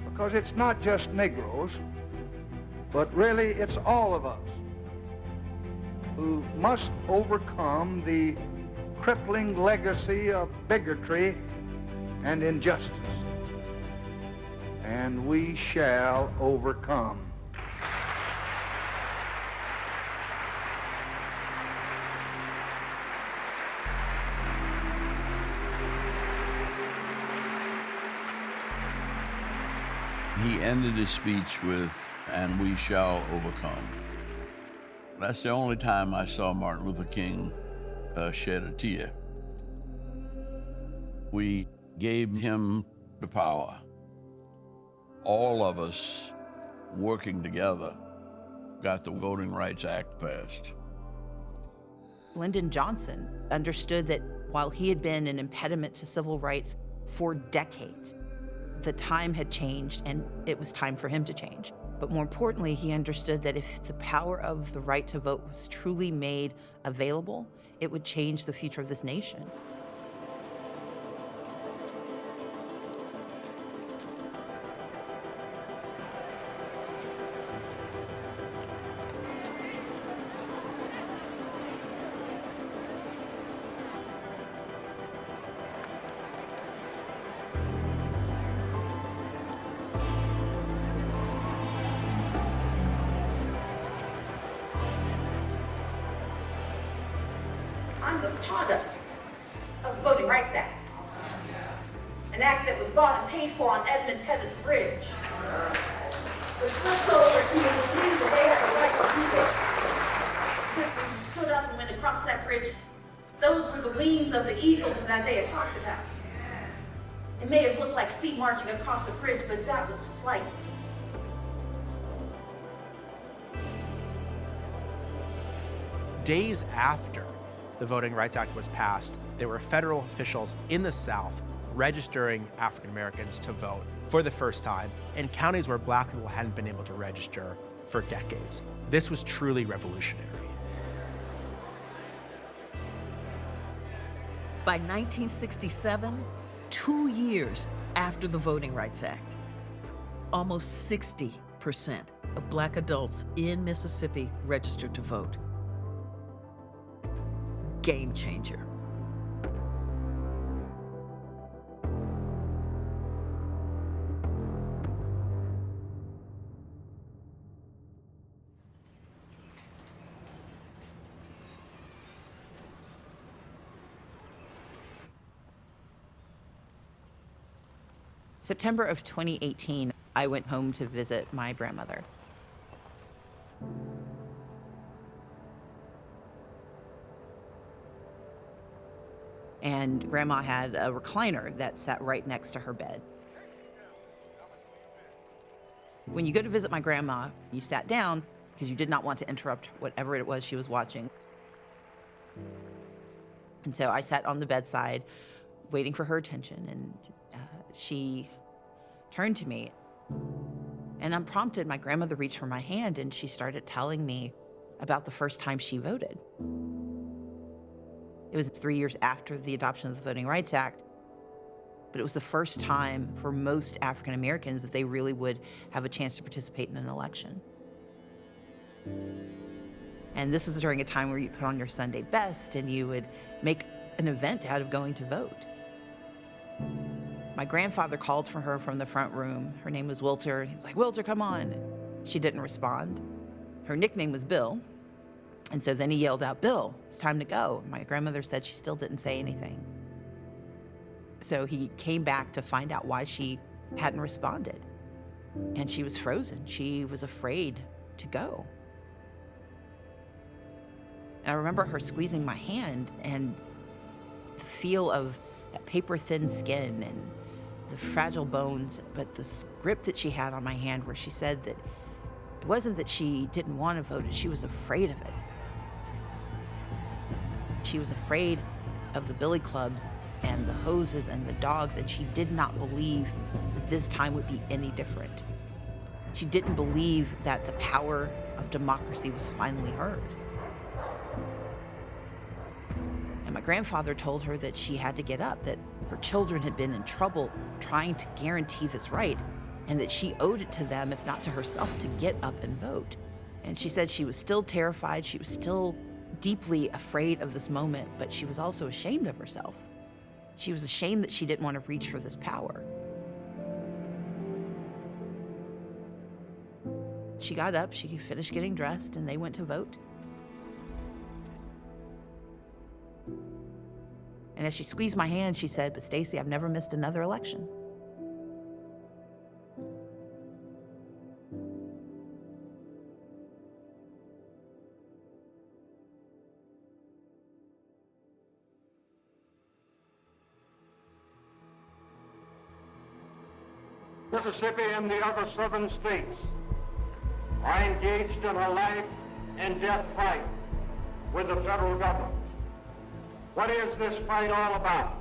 Speaker 13: Because it's not just Negroes, but really it's all of us who must overcome the crippling legacy of bigotry and injustice. And we shall overcome.
Speaker 31: He ended his speech with, "And we shall overcome." That's the only time I saw Martin Luther King shed a tear. We gave him the power. All of us working together got the Voting Rights Act passed.
Speaker 10: Lyndon Johnson understood that while he had been an impediment to civil rights for decades, the time had changed and it was time for him to change. But more importantly, he understood that if the power of the right to vote was truly made available, it would change the future of this nation.
Speaker 15: I'm the product of the Voting Rights Act, an act that was bought and paid for on Edmund Pettus Bridge. The footholders who believed that they had the right to do it. Because when you stood up and went across that bridge, those were the wings of the eagles that Isaiah talked about. It may have looked like feet marching across the bridge, but that was flight.
Speaker 23: Days after the Voting Rights Act was passed, there were federal officials in the South registering African Americans to vote for the first time in counties where Black people hadn't been able to register for decades. This was truly revolutionary.
Speaker 12: By 1967, 2 years after the Voting Rights Act, almost 60% 25% of black adults in Mississippi registered to vote. Game changer.
Speaker 10: September of 2018, I went home to visit my grandmother. And Grandma had a recliner that sat right next to her bed. When you go to visit my grandma, you sat down because you did not want to interrupt whatever it was she was watching. And so I sat on the bedside waiting for her attention, and she turned to me, and unprompted, my grandmother reached for my hand and she started telling me about the first time she voted. It was 3 years after the adoption of the Voting Rights Act, but it was the first time for most African Americans that they really would have a chance to participate in an election. And this was during a time where you put on your Sunday best and you would make an event out of going to vote. My grandfather called for her from the front room. Her name was Wilter, and he's like, "Wilter, come on." She didn't respond. Her nickname was Bill, and so then he yelled out, "Bill, it's time to go." My grandmother said she still didn't say anything. So he came back to find out why she hadn't responded, and she was frozen. She was afraid to go. And I remember her squeezing my hand, and the feel of that paper-thin skin and the fragile bones, but the grip that she had on my hand where she said that it wasn't that she didn't want to vote, she was afraid of it. She was afraid of the billy clubs and the hoses and the dogs, and she did not believe that this time would be any different. She didn't believe that the power of democracy was finally hers. And my grandfather told her that she had to get up, that her children had been in trouble trying to guarantee this right, and that she owed it to them, if not to herself, to get up and vote. And she said she was still terrified, she was still deeply afraid of this moment, but she was also ashamed of herself. She was ashamed that she didn't want to reach for this power. She got up, she finished getting dressed, and they went to vote. And as she squeezed my hand, she said, "But Stacey, I've never missed another election."
Speaker 6: Mississippi and the other southern states are engaged in a life and death fight with the federal government. What is this fight all about?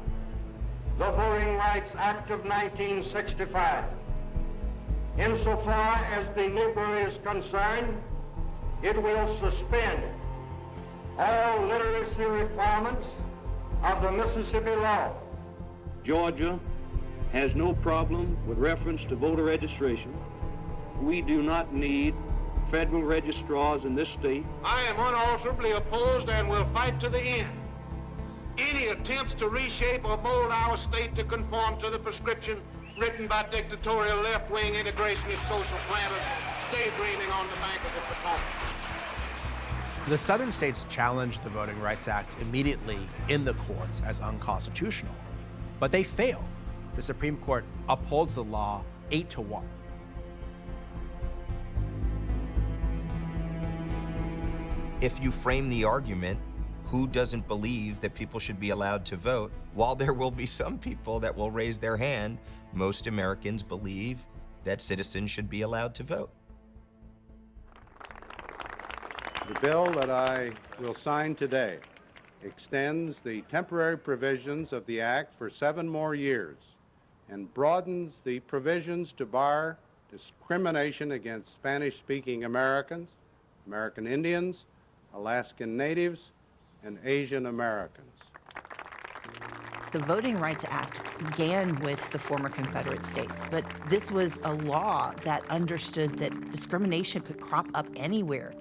Speaker 6: The Voting Rights Act of 1965. Insofar as the Negro is concerned, it will suspend all literacy requirements of the Mississippi law.
Speaker 14: Georgia has no problem with reference to voter registration. We do not need federal registrars in this state.
Speaker 6: I am unalterably opposed and will fight to the end any attempts to reshape or mold our state to conform to the prescription written by dictatorial left-wing integrationist social planners daydreaming on the bank of the Potomac.
Speaker 23: The southern states challenged the Voting Rights Act immediately in the courts as unconstitutional, but they failed. The Supreme Court upholds the law 8-1.
Speaker 2: If you frame the argument, who doesn't believe that people should be allowed to vote? While there will be some people that will raise their hand, most Americans believe that citizens should be allowed to vote.
Speaker 16: The bill that I will sign today extends the temporary provisions of the Act for 7 more years and broadens the provisions to bar discrimination against Spanish-speaking Americans, American Indians, Alaskan Natives, and Asian Americans.
Speaker 10: The Voting Rights Act began with the former Confederate states, but this was a law that understood that discrimination could crop up anywhere.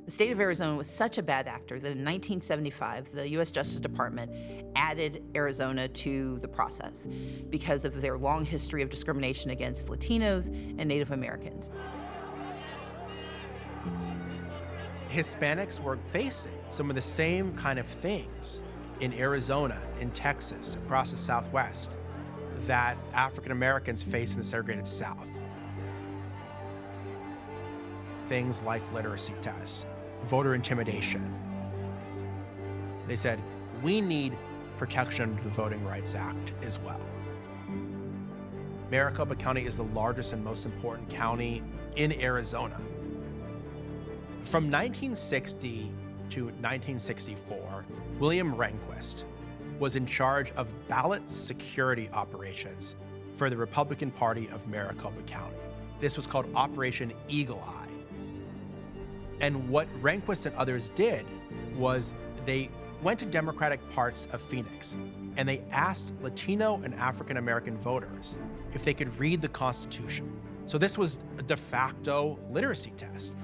Speaker 10: The state of Arizona was such a bad actor that in 1975, the U.S. Justice Department added Arizona to the process because of their long history of discrimination against Latinos and Native Americans.
Speaker 23: Hispanics were facing some of the same kind of things in Arizona, in Texas, across the Southwest, that African Americans face in the segregated South. Things like literacy tests, voter intimidation. They said, we need protection under the Voting Rights Act as well. Maricopa County is the largest and most important county in Arizona. From 1960 to 1964, William Rehnquist was in charge of ballot security operations for the Republican Party of Maricopa County. This was called Operation Eagle Eye. And what Rehnquist and others did was they went to Democratic parts of Phoenix and they asked Latino and African American voters if they could read the Constitution. So this was a de facto literacy test.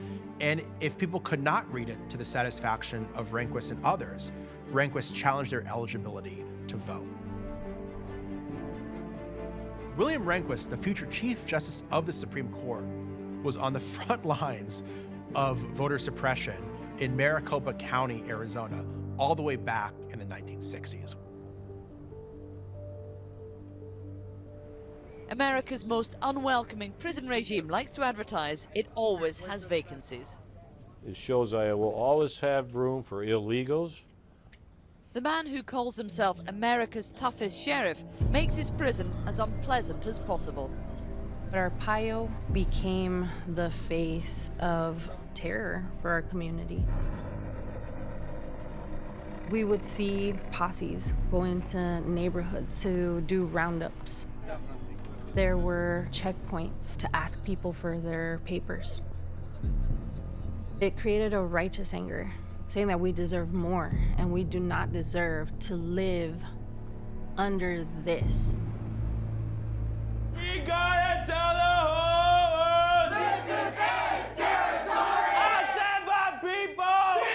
Speaker 23: And if people could not read it to the satisfaction of Rehnquist and others, Rehnquist challenged their eligibility to vote. William Rehnquist, the future Chief Justice of the Supreme Court, was on the front lines of voter suppression in Maricopa County, Arizona, all the way back in the 1960s.
Speaker 1: America's most unwelcoming prison regime likes to advertise it always has vacancies.
Speaker 9: It shows I will always have room for illegals.
Speaker 1: The man who calls himself America's toughest sheriff makes his prison as unpleasant as possible.
Speaker 17: Arpaio became the face of terror for our community. We would see posses go into neighborhoods to do roundups. There were checkpoints to ask people for their papers. It created a righteous anger, saying that we deserve more and we do not deserve to live under this.
Speaker 18: We gotta tell the whole world this is his territory! Asemba people!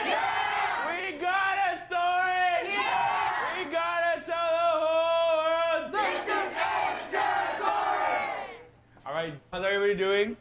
Speaker 18: Yeah! We got a story! Yeah! We gotta tell the whole world this is his territory! Alright, how's everybody doing?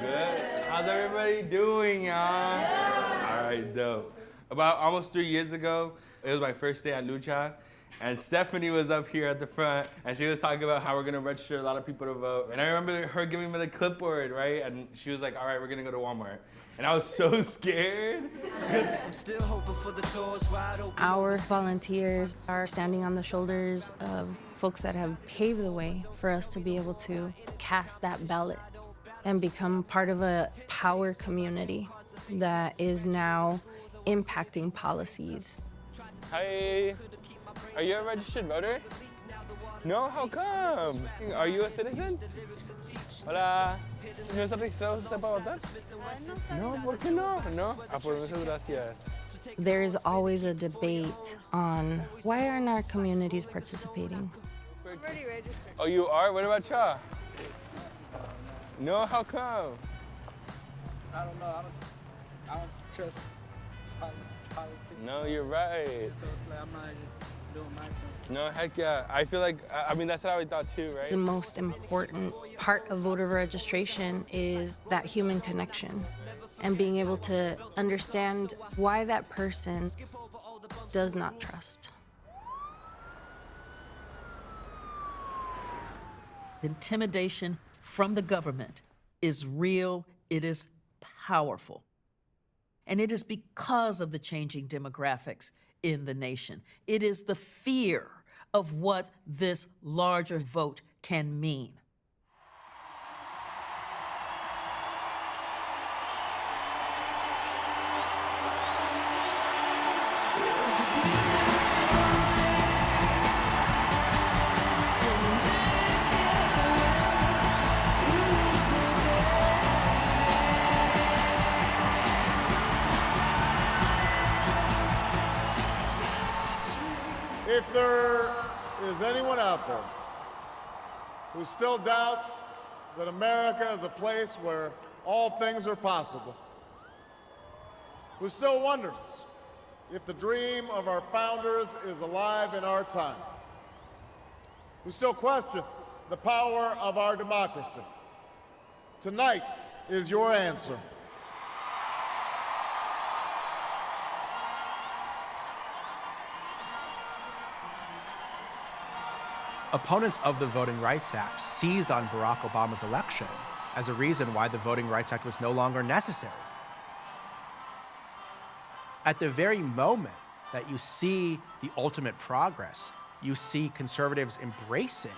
Speaker 18: Good. How's everybody doing, y'all? Yeah. Alright, dope. About almost 3 years ago, it was my first day at Lucha. And Stephanie was up here at the front, and she was talking about how we're gonna register a lot of people to vote. And I remember her giving me the clipboard, right? And she was like, all right, we're gonna go to Walmart. And I was so scared.
Speaker 17: I'm still hoping for the doors wide open. Our volunteers are standing on the shoulders of folks that have paved the way for us to be able to cast that ballot and become part of a power community that is now impacting policies.
Speaker 18: Hi. Are you a registered voter? No? How come? Are you a citizen? Hola. ¿No está registrado usted para votar? No, ¿por qué no? No? Ah, pues muchas gracias.
Speaker 17: There is always a debate on why aren't our communities participating?
Speaker 18: I'm already registered. Oh, you are? What about y'all? No, how come?
Speaker 20: I don't know. I don't trust politics.
Speaker 18: No, you're right.
Speaker 20: So it's like I'm not doing my thing.
Speaker 18: No, heck yeah. I feel like, I mean, that's what I thought too, right?
Speaker 17: The most important part of voter registration is that human connection and being able to understand why that person does not trust.
Speaker 12: Intimidation from the government is real, it is powerful. And it is because of the changing demographics in the nation. It is the fear of what this larger vote can mean.
Speaker 25: If there
Speaker 3: out there who still doubts that America is a place where all things are possible, who still wonders if the dream of our founders is alive in our time, who still questions the power of our democracy, tonight is your answer.
Speaker 23: Opponents of the Voting Rights Act seized on Barack Obama's election as a reason why the Voting Rights Act was no longer necessary. At the very moment that you see the ultimate progress, you see conservatives embracing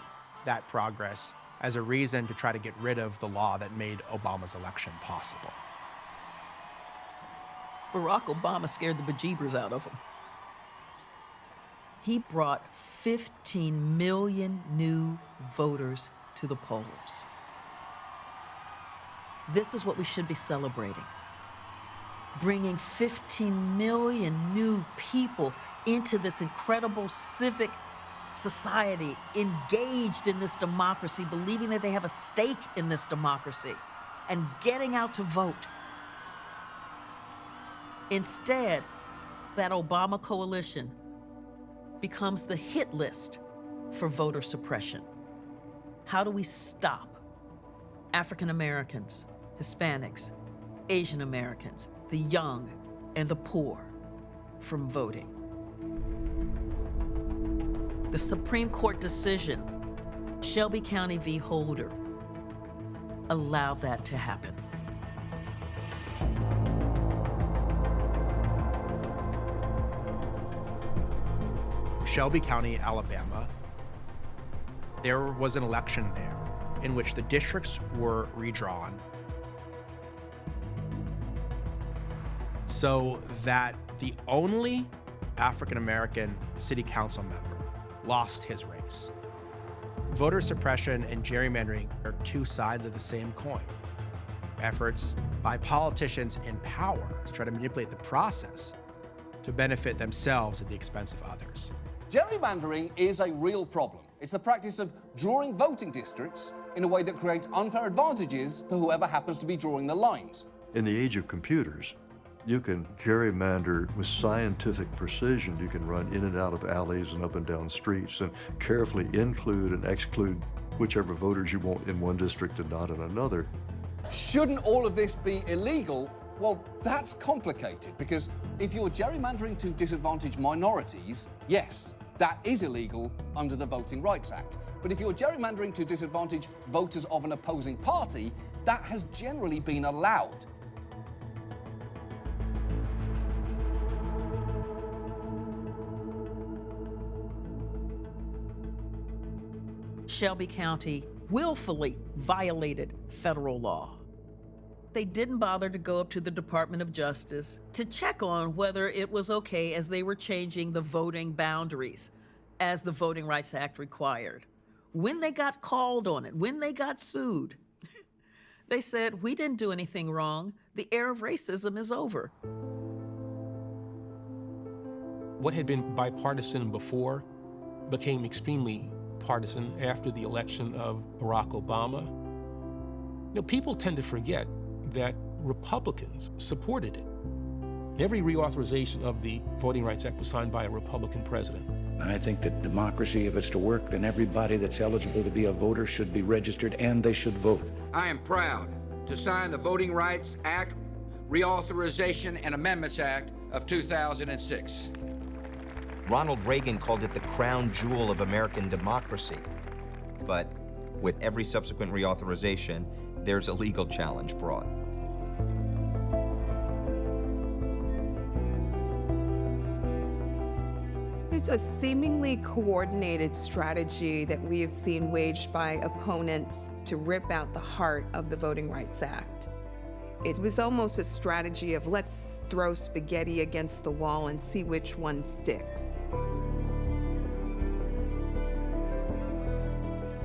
Speaker 23: that progress as a reason to try to get rid of the law that made Obama's election possible.
Speaker 12: Barack Obama scared the bejeebers out of him. He brought 15 million new voters to the polls. This is what we should be celebrating. Bringing 15 million new people into this incredible civic society, engaged in this democracy, believing that they have a stake in this democracy, and getting out to vote. Instead, that Obama coalition becomes the hit list for voter suppression. How do we stop African Americans, Hispanics, Asian Americans, the young, and the poor from voting? The Supreme Court decision, Shelby County v. Holder, allowed that to happen.
Speaker 23: Shelby County, Alabama, there was an election there in which the districts were redrawn so that the only African-American city council member lost his race. Voter suppression and gerrymandering are two sides of the same coin. Efforts by politicians in power to try to manipulate the process to benefit themselves at the expense of others.
Speaker 4: Gerrymandering is a real problem. It's the practice of drawing voting districts in a way that creates unfair advantages for whoever happens to be drawing the lines.
Speaker 5: In the age of computers, you can gerrymander with scientific precision. You can run in and out of alleys and up and down streets and carefully include and exclude whichever voters you want in one district and not in another.
Speaker 4: Shouldn't all of this be illegal? Well, that's complicated, because if you're gerrymandering to disadvantage minorities, yes, that is illegal under the Voting Rights Act. But if you're gerrymandering to disadvantage voters of an opposing party, that has generally been allowed.
Speaker 12: Shelby County willfully violated federal law. They didn't bother to go up to the Department of Justice to check on whether it was okay as they were changing the voting boundaries as the Voting Rights Act required. When they got called on it, when they got sued, they said, we didn't do anything wrong. The era of racism is over.
Speaker 19: What had been bipartisan before became extremely partisan after the election of Barack Obama. You know, people tend to forget that Republicans supported it. Every reauthorization of the Voting Rights Act was signed by a Republican president.
Speaker 21: I think that democracy, if it's to work, then everybody that's eligible to be a voter should be registered and they should vote.
Speaker 3: I am proud to sign the Voting Rights Act, Reauthorization and Amendments Act of 2006.
Speaker 2: Ronald Reagan called it the crown jewel of American democracy. But with every subsequent reauthorization, there's a legal challenge brought.
Speaker 25: It's a seemingly coordinated strategy that we have seen waged by opponents to rip out the heart of the Voting Rights Act. It was almost a strategy of let's throw spaghetti against the wall and see which one sticks.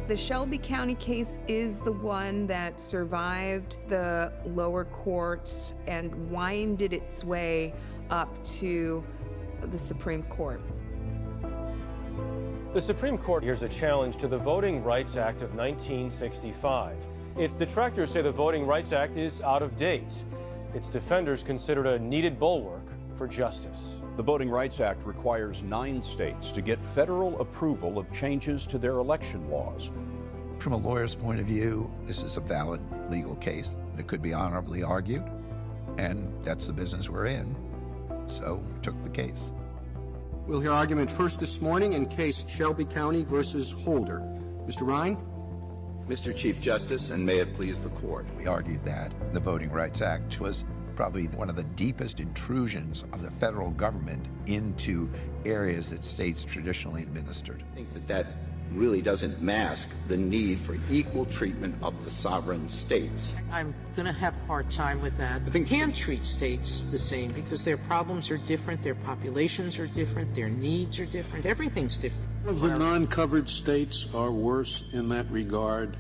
Speaker 25: The Shelby County case is the one that survived the lower courts and winded its way up to the Supreme Court.
Speaker 7: The Supreme Court hears a challenge to the Voting Rights Act of 1965. Its detractors say the Voting Rights Act is out of date. Its defenders consider it a needed bulwark for justice.
Speaker 8: The Voting Rights Act requires 9 states to get federal approval of changes to their election laws.
Speaker 11: From a lawyer's point of view, this is a valid legal case. It could be honorably argued, and that's the business we're in. So, took the case.
Speaker 13: We'll hear argument first this morning in case Shelby County versus Holder. Mr. Ryan?
Speaker 11: Mr. Chief Justice, and may it please the court, we argued that the Voting Rights Act was probably one of the deepest intrusions of the federal government into areas that states traditionally administered.
Speaker 22: I think that really doesn't mask the need for equal treatment of the sovereign states.
Speaker 24: I'm going to have a hard time with that. I can't treat states the same because their problems are different, their populations are different, their needs are different, everything's different.
Speaker 26: The non-covered states are worse in that regard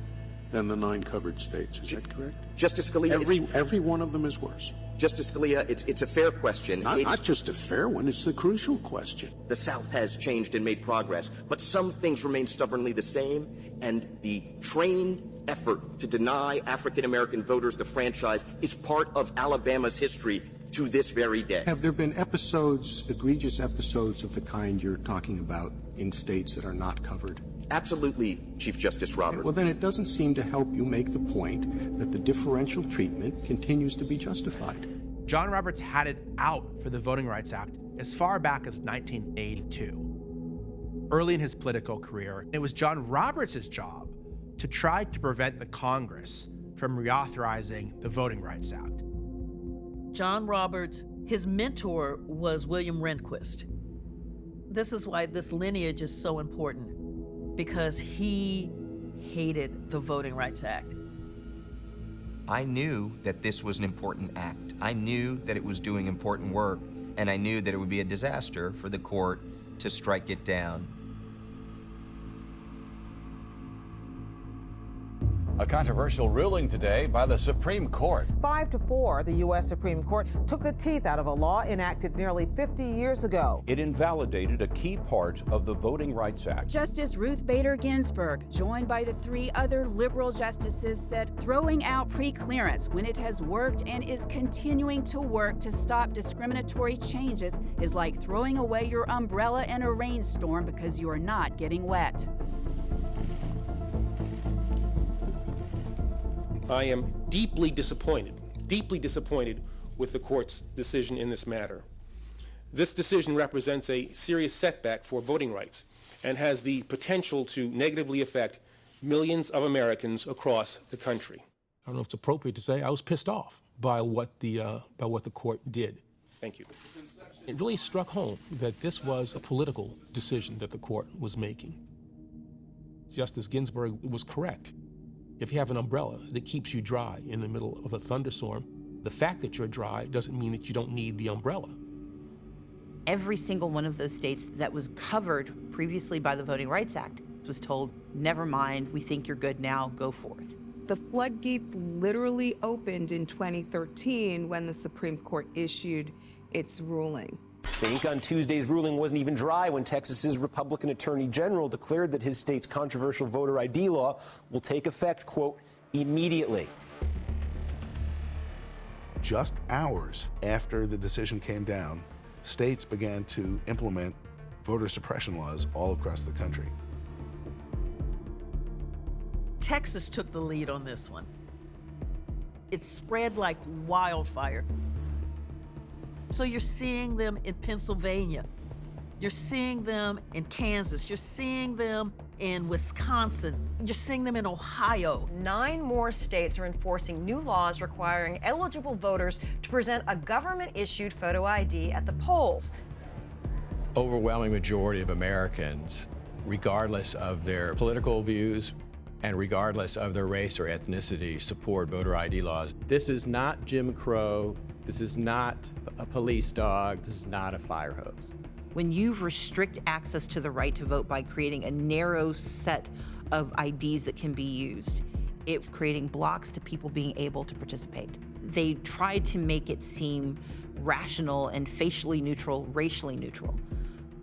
Speaker 26: than the 9 covered states. Is that correct?
Speaker 2: Justice Scalia,
Speaker 26: every one of them is worse.
Speaker 2: Justice Scalia, it's a fair question.
Speaker 26: Not just a fair one, it's the crucial question.
Speaker 2: The South has changed and made progress, but some things remain stubbornly the same, and the trained effort to deny African American voters the franchise is part of Alabama's history to this very day.
Speaker 13: Have there been episodes, egregious episodes of the kind you're talking about in states that are not covered?
Speaker 2: Absolutely, Chief Justice Roberts.
Speaker 13: Well, then it doesn't seem to help you make the point that the differential treatment continues to be justified.
Speaker 23: John Roberts had it out for the Voting Rights Act as far back as 1982. Early in his political career, it was John Roberts' job to try to prevent the Congress from reauthorizing the Voting Rights Act.
Speaker 12: John Roberts, his mentor was William Rehnquist. This is why this lineage is so important, because he hated the Voting Rights Act.
Speaker 2: I knew that this was an important act. I knew that it was doing important work, and I knew that it would be a disaster for the court to strike it down.
Speaker 27: A controversial ruling today by the Supreme Court.
Speaker 28: 5-4, the U.S. Supreme Court took the teeth out of a law enacted nearly 50 years ago.
Speaker 8: It invalidated a key part of the Voting Rights Act.
Speaker 29: Justice Ruth Bader Ginsburg, joined by the 3 other liberal justices, said throwing out pre-clearance when it has worked and is continuing to work to stop discriminatory changes is like throwing away your umbrella in a rainstorm because you are not getting wet.
Speaker 19: I am deeply disappointed with the court's decision in this matter. This decision represents a serious setback for voting rights and has the potential to negatively affect millions of Americans across the country.
Speaker 7: I don't know if it's appropriate to say I was pissed off by what the court did.
Speaker 19: Thank you.
Speaker 7: It really struck home that this was a political decision that the court was making. Justice Ginsburg was correct. If you have an umbrella that keeps you dry in the middle of a thunderstorm, the fact that you're dry doesn't mean that you don't need the umbrella.
Speaker 10: Every single one of those states that was covered previously by the Voting Rights Act was told, never mind, we think you're good now, go forth.
Speaker 25: The floodgates literally opened in 2013 when the Supreme Court issued its ruling.
Speaker 30: The ink on Tuesday's ruling wasn't even dry when Texas's Republican Attorney General declared that his state's controversial voter ID law will take effect, quote, immediately.
Speaker 32: Just hours after the decision came down, states began to implement voter suppression laws all across the country.
Speaker 12: Texas took the lead on this one. It spread like wildfire. So you're seeing them in Pennsylvania. You're seeing them in Kansas. You're seeing them in Wisconsin. You're seeing them in Ohio.
Speaker 33: 9 more states are enforcing new laws requiring eligible voters to present a government-issued photo ID at the polls.
Speaker 34: Overwhelming majority of Americans, regardless of their political views and regardless of their race or ethnicity, support voter ID laws.
Speaker 35: This is not Jim Crow. This is not a police dog. This is not a fire hose.
Speaker 10: When you restrict access to the right to vote by creating a narrow set of IDs that can be used, it's creating blocks to people being able to participate. They tried to make it seem rational and facially neutral, racially neutral,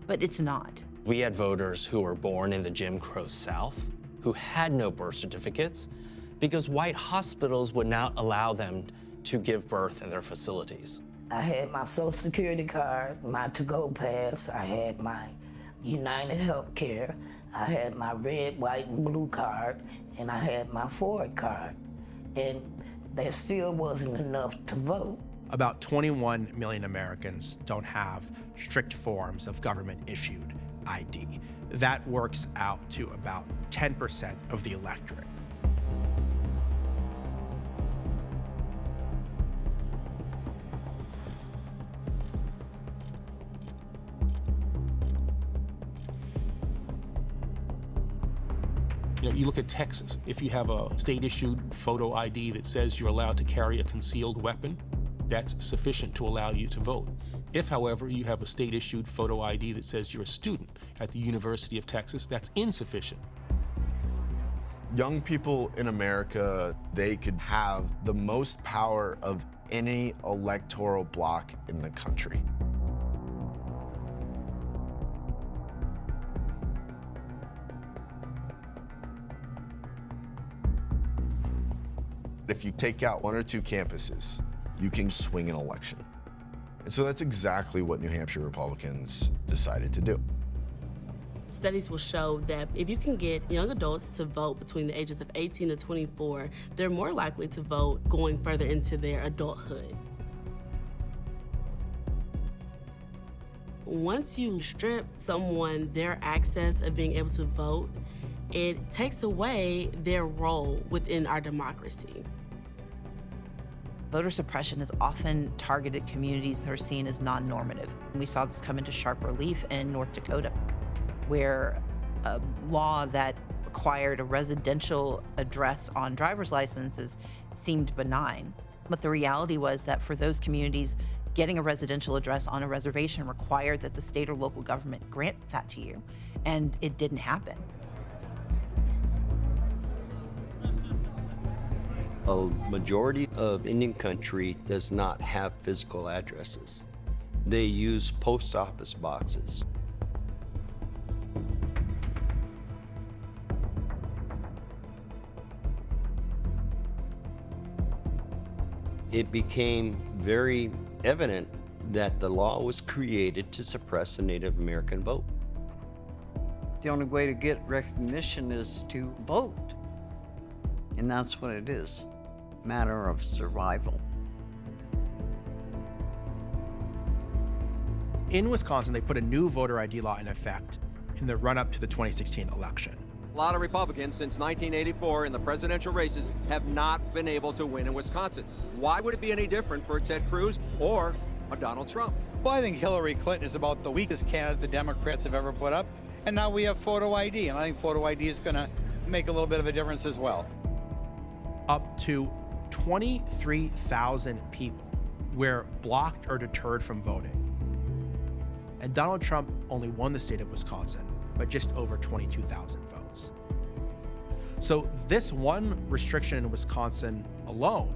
Speaker 10: but it's not.
Speaker 1: We had voters who were born in the Jim Crow South who had no birth certificates because white hospitals would not allow them to give birth in their facilities.
Speaker 3: I had my Social Security card, my to-go pass, I had my United Healthcare, I had my red, white, and blue card, and I had my Ford card. And that still wasn't enough to vote.
Speaker 23: About 21 million Americans don't have strict forms of government-issued ID. That works out to about 10% of the electorate.
Speaker 7: You look at Texas. If you have a state-issued photo ID that says you're allowed to carry a concealed weapon, that's sufficient to allow you to vote. If, however, you have a state-issued photo ID that says you're a student at the University of Texas, that's insufficient.
Speaker 4: Young people in America, they could have the most power of any electoral bloc in the country. If you take out one or two campuses, you can swing an election. And so that's exactly what New Hampshire Republicans decided to do.
Speaker 5: Studies will show that if you can get young adults to vote between the ages of 18 and 24, they're more likely to vote going further into their adulthood. Once you strip someone their access of being able to vote, it takes away their role within our democracy.
Speaker 10: Voter suppression has often targeted communities that are seen as non-normative. We saw this come into sharp relief in North Dakota, where a law that required a residential address on driver's licenses seemed benign. But the reality was that for those communities, getting a residential address on a reservation required that the state or local government grant that to you, and it didn't happen.
Speaker 6: A majority of Indian country does not have physical addresses. They use post office boxes. It became very evident that the law was created to suppress the Native American vote.
Speaker 9: The only way to get recognition is to vote. And that's what it is. Matter of survival.
Speaker 23: In Wisconsin, they put a new voter ID law in effect in the run-up to the 2016 election.
Speaker 11: A lot of Republicans since 1984 in the presidential races have not been able to win in Wisconsin. Why would it be any different for Ted Cruz or a Donald Trump?
Speaker 14: Well, I think Hillary Clinton is about the weakest candidate the Democrats have ever put up. And now we have photo ID, and I think photo ID is going to make a little bit of a difference as well.
Speaker 23: Up to 23,000 people were blocked or deterred from voting. And Donald Trump only won the state of Wisconsin by just over 22,000 votes. So this one restriction in Wisconsin alone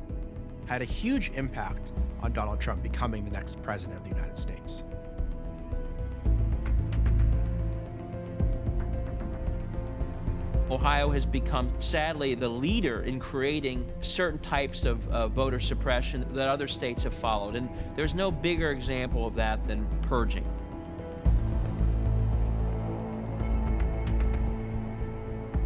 Speaker 23: had a huge impact on Donald Trump becoming the next president of the United States.
Speaker 15: Ohio has become, sadly, the leader in creating certain types of voter suppression that other states have followed. And there's no bigger example of that than purging.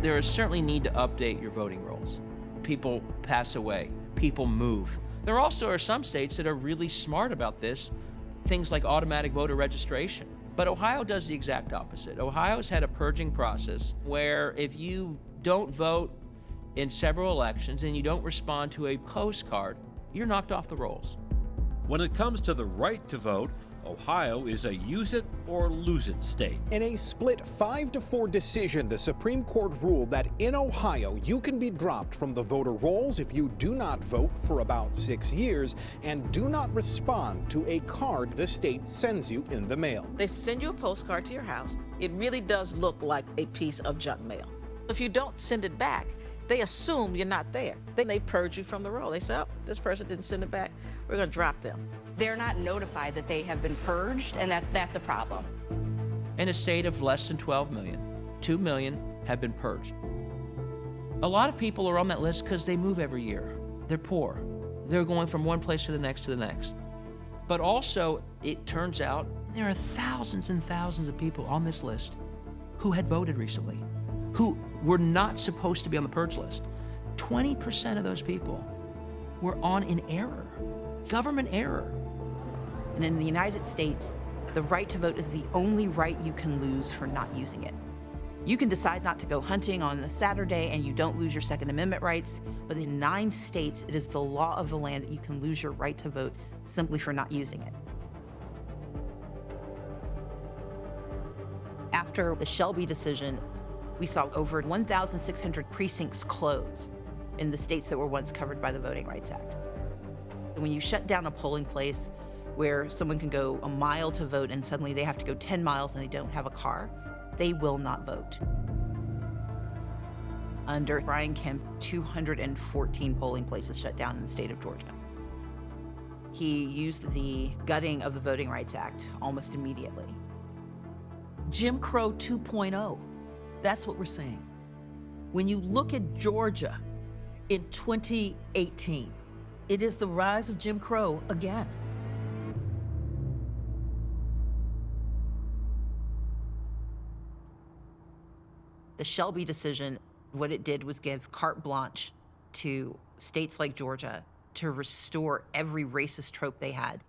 Speaker 15: There is certainly need to update your voting rolls. People pass away, people move. There also are some states that are really smart about this, things like automatic voter registration. But Ohio does the exact opposite. Ohio's had a purging process where if you don't vote in several elections and you don't respond to a postcard, you're knocked off the rolls.
Speaker 16: When it comes to the right to vote, Ohio is a use it or lose it state.
Speaker 17: In a split 5-4 decision, the Supreme Court ruled that in Ohio, you can be dropped from the voter rolls if you do not vote for about 6 years and do not respond to a card the state sends you in the mail.
Speaker 12: They send you a postcard to your house. It really does look like a piece of junk mail. If you don't send it back, they assume you're not there. Then they purge you from the roll. They say, oh, this person didn't send it back. We're going to drop them.
Speaker 18: They're not notified that they have been purged, and that's a problem.
Speaker 15: in a state of less than 12 million, 2 million have been purged. A lot of people are on that list because they move every year. They're poor. They're going from one place to the next to the next. But also, it turns out there are thousands and thousands of people on this list who had voted recently, who were not supposed to be on the purge list. 20% of those people were on an error, government error.
Speaker 10: And in the United States, the right to vote is the only right you can lose for not using it. You can decide not to go hunting on a Saturday and you don't lose your Second Amendment rights, but in 9 states, it is the law of the land that you can lose your right to vote simply for not using it. After the Shelby decision, we saw over 1,600 precincts close in the states that were once covered by the Voting Rights Act. And when you shut down a polling place where someone can go a mile to vote and suddenly they have to go 10 miles and they don't have a car, they will not vote. Under Brian Kemp, 214 polling places shut down in the state of Georgia. He used the gutting of the Voting Rights Act almost immediately.
Speaker 12: Jim Crow 2.0, that's what we're saying. When you look at Georgia in 2018, it is the rise of Jim Crow again.
Speaker 10: The Shelby decision, what it did was give carte blanche to states like Georgia to restore every racist trope they had.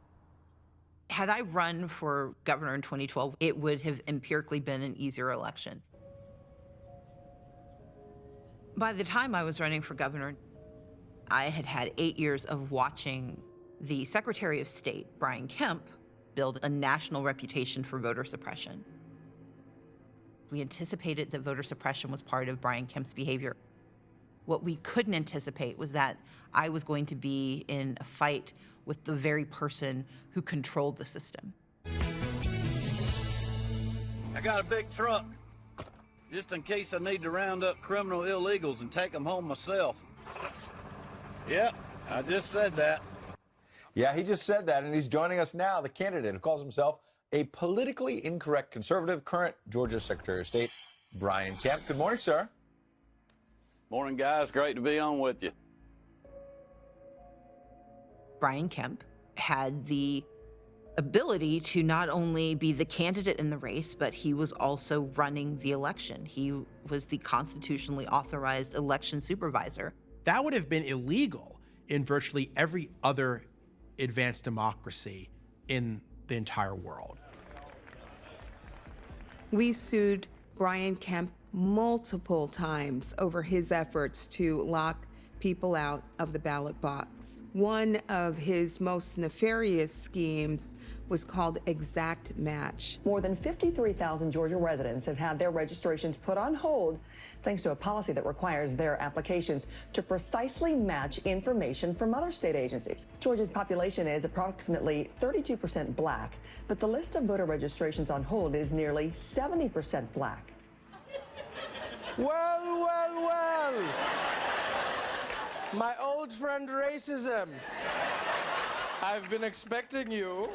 Speaker 10: Had I run for governor in 2012, it would have empirically been an easier election. By the time I was running for governor, I had had 8 years of watching the Secretary of State, Brian Kemp, build a national reputation for voter suppression. We anticipated that voter suppression was part of Brian Kemp's behavior. What we couldn't anticipate was that I was going to be in a fight with the very person who controlled the system.
Speaker 2: I got a big truck, just in case I need to round up criminal illegals and take them home myself. Yep, I just said that.
Speaker 8: Yeah, he just said that, and he's joining us now, the candidate who calls himself a politically incorrect conservative, current Georgia Secretary of State, Brian Kemp. Good morning, sir.
Speaker 2: Morning, guys. Great to be on with you.
Speaker 10: Brian Kemp had the ability to not only be the candidate in the race, but he was also running the election. He was the constitutionally authorized election supervisor.
Speaker 23: That would have been illegal in virtually every other advanced democracy in the entire world.
Speaker 13: We sued Brian Kemp multiple times over his efforts to lock people out of the ballot box. One of his most nefarious schemes was called Exact Match.
Speaker 18: More than 53,000 Georgia residents have had their registrations put on hold thanks to a policy that requires their applications to precisely match information from other state agencies. Georgia's population is approximately 32% black, but the list of voter registrations on hold is nearly 70% black.
Speaker 19: Well. My old friend racism. I've been expecting you.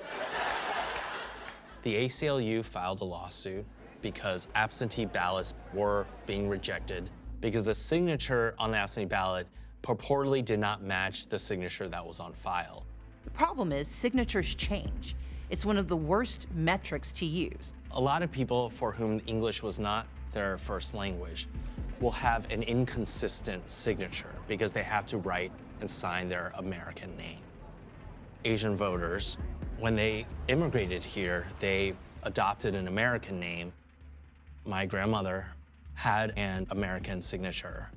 Speaker 1: The ACLU filed a lawsuit because absentee ballots were being rejected because the signature on the absentee ballot purportedly did not match the signature that was on file.
Speaker 10: The problem is signatures change. It's one of the worst metrics to use.
Speaker 1: A lot of people for whom English was not their first language will have an inconsistent signature because they have to write and sign their American name. Asian voters, when they immigrated here, they adopted an American name. My grandmother had an American signature,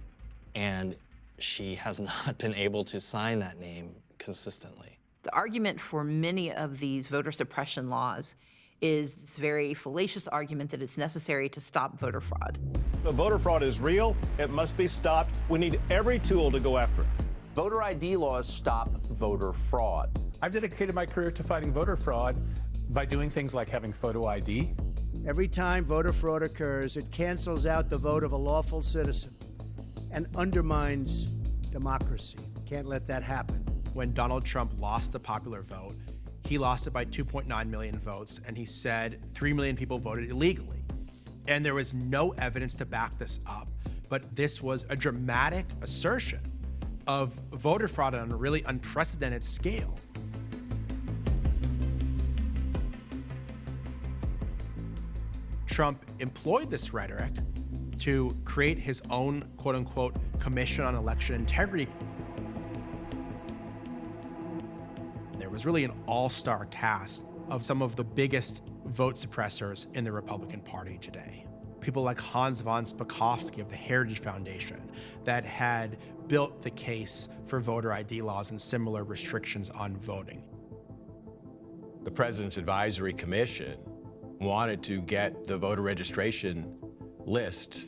Speaker 1: and she has not been able to sign that name consistently.
Speaker 10: The argument for many of these voter suppression laws is this very fallacious argument that it's necessary to stop voter fraud.
Speaker 20: The voter fraud is real. It must be stopped. We need every tool to go after it.
Speaker 30: Voter ID laws stop voter fraud.
Speaker 21: I've dedicated my career to fighting voter fraud by doing things like having photo ID.
Speaker 22: Every time voter fraud occurs, it cancels out the vote of a lawful citizen and undermines democracy. Can't let that happen.
Speaker 23: When Donald Trump lost the popular vote, he lost it by 2.9 million votes, and he said 3 million people voted illegally. And there was no evidence to back this up, but this was a dramatic assertion of voter fraud on a really unprecedented scale. Trump employed this rhetoric to create his own quote-unquote Commission on Election Integrity. There was really an all-star cast of some of the biggest vote suppressors in the Republican Party today. People like Hans von Spakovsky of the Heritage Foundation that had built the case for voter ID laws and similar restrictions on voting.
Speaker 3: The President's Advisory Commission wanted to get the voter registration list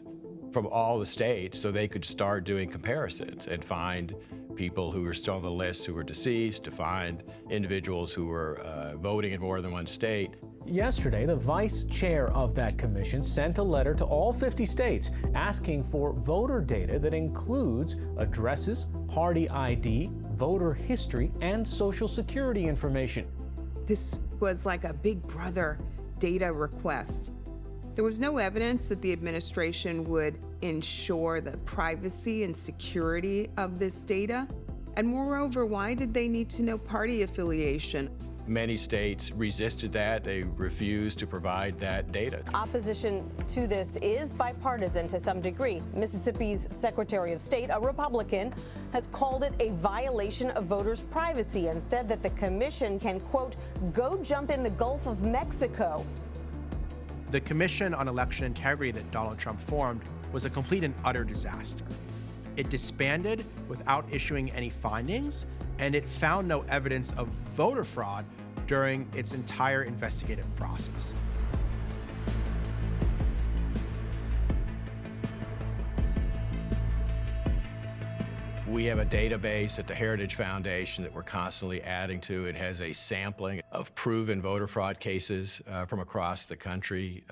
Speaker 3: from all the states so they could start doing comparisons and find people who were still on the list who were deceased, to find individuals who were voting in more than one state.
Speaker 4: Yesterday, the vice chair of that commission sent a letter to all 50 states asking for voter data that includes addresses, party ID, voter history, and social security information.
Speaker 13: This was like a Big Brother data request. There was no evidence that the administration would ensure the privacy and security of this data. And moreover, why did they need to know party affiliation?
Speaker 3: Many states resisted that. They refused to provide that data.
Speaker 5: Opposition to this is bipartisan to some degree. Mississippi's Secretary of State, a Republican, has called it a violation of voters' privacy and said that the commission can, quote, go jump in the Gulf of Mexico.
Speaker 23: The Commission on Election Integrity that Donald Trump formed was a complete and utter disaster. It disbanded without issuing any findings, and it found no evidence of voter fraud during its entire investigative process.
Speaker 3: We have a database at the Heritage Foundation that we're constantly adding to. It has a sampling of proven voter fraud cases from across the country.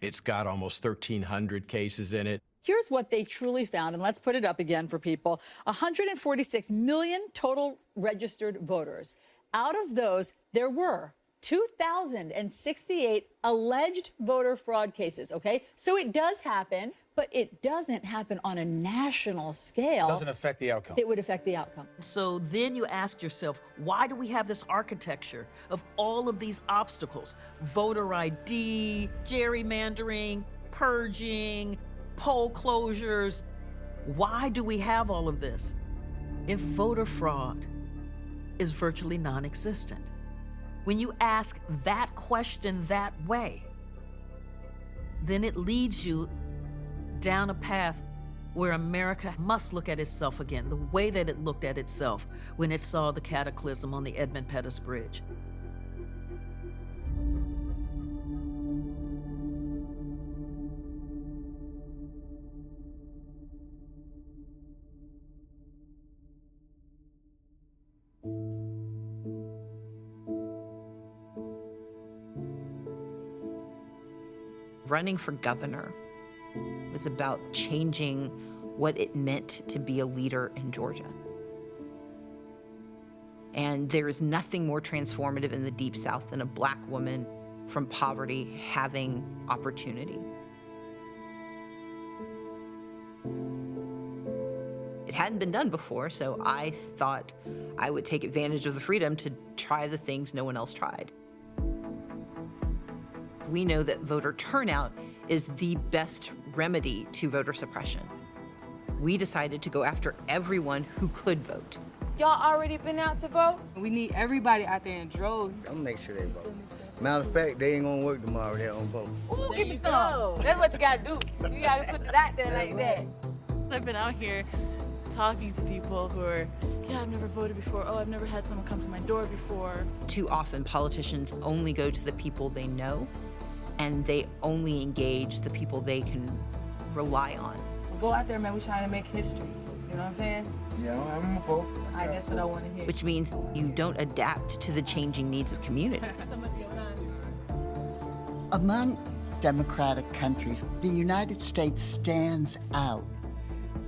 Speaker 3: It's got almost 1,300 cases in it.
Speaker 7: Here's what they truly found, and let's put it up again for people. 146 million total registered voters. Out of those, there were 2,068 alleged voter fraud cases, okay? So it does happen, but it doesn't happen on a national scale.
Speaker 24: It doesn't affect the outcome.
Speaker 7: It would affect the outcome.
Speaker 12: So then you ask yourself, why do we have this architecture of all of these obstacles? Voter ID, gerrymandering, purging, poll closures. Why do we have all of this if voter fraud is virtually non-existent? When you ask that question that way, then it leads you down a path where America must look at itself again, the way that it looked at itself when it saw the cataclysm on the Edmund Pettus Bridge.
Speaker 10: Running for governor was about changing what it meant to be a leader in Georgia. And there is nothing more transformative in the Deep South than a Black woman from poverty having opportunity. It hadn't been done before, so I thought I would take advantage of the freedom to try the things no one else tried. We know that voter turnout is the best remedy to voter suppression. We decided to go after everyone who could vote.
Speaker 25: Y'all already been out to vote? We need everybody out there in droves.
Speaker 26: I'm gonna make sure they vote. Matter of fact, they ain't gonna work tomorrow, they don't vote.
Speaker 25: Ooh, give me some. That's what you gotta do. You gotta put it out there like that.
Speaker 27: I've been out here talking to people who are, yeah, I've never voted before. Oh, I've never had someone come to my door before.
Speaker 10: Too often, politicians only go to the people they know, and they only engage the people they can rely on.
Speaker 25: Go out there, man. We're trying to make history. You know what I'm saying?
Speaker 26: Yeah, I'm a vote.
Speaker 25: That's what I want to hear.
Speaker 10: Which means you don't adapt to the changing needs of community.
Speaker 28: Among democratic countries, the United States stands out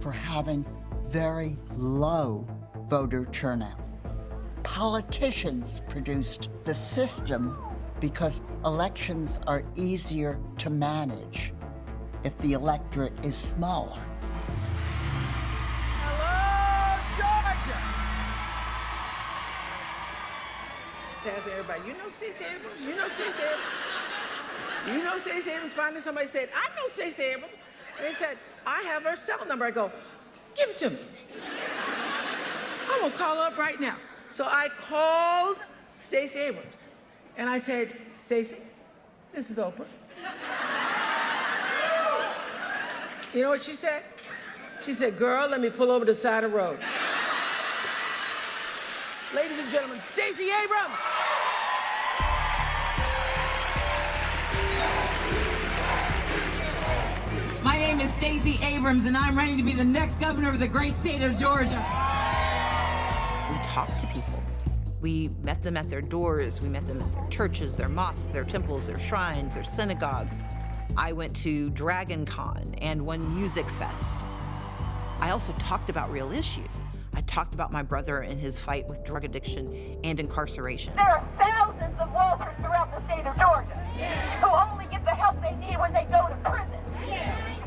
Speaker 28: for having very low voter turnout. Politicians produced the system because elections are easier to manage if the electorate is smaller.
Speaker 6: Ask everybody, you know Stacey Abrams? You know Stacey Abrams? You know Stacey Abrams? Finally somebody said, I know Stacey Abrams. And they said, I have her cell number. I go, give it to me. I'm gonna call her up right now. So I called Stacey Abrams and I said, Stacey, this is Oprah. You know what she said? She said, girl, let me pull over the side of the road. Ladies and gentlemen, Stacey Abrams.
Speaker 8: My name is Stacey Abrams, and I'm ready to be the next governor of the great state of Georgia.
Speaker 10: We talked to people. We met them at their doors. We met them at their churches, their mosques, their temples, their shrines, their synagogues. I went to Dragon Con and one music fest. I also talked about real issues. I talked about my brother and his fight with drug addiction and incarceration.
Speaker 9: There are thousands of Walters throughout the state of Georgia who only get the help they need when they go to prison.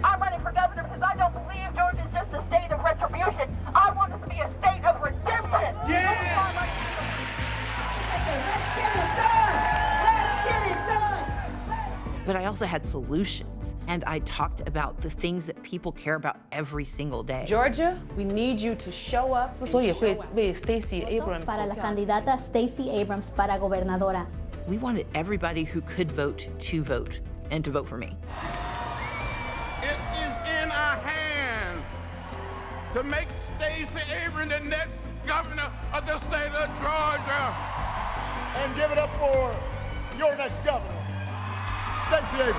Speaker 9: I'm running for governor because I don't believe Georgia is just a state of retribution. I want us to be a state of redemption.
Speaker 8: Let's get it done! Let's get it done!
Speaker 10: But I also had solutions, and I talked about the things that people care about every single day.
Speaker 11: Georgia, we need you to show up. Stacey Abrams.
Speaker 14: Para la candidata Stacey Abrams para gobernadora.
Speaker 10: We wanted everybody who could vote and to vote for me.
Speaker 15: It is in our hands to make Stacey Abrams the next governor of the state of Georgia.
Speaker 16: And give it up for your next governor, Stacey Abrams.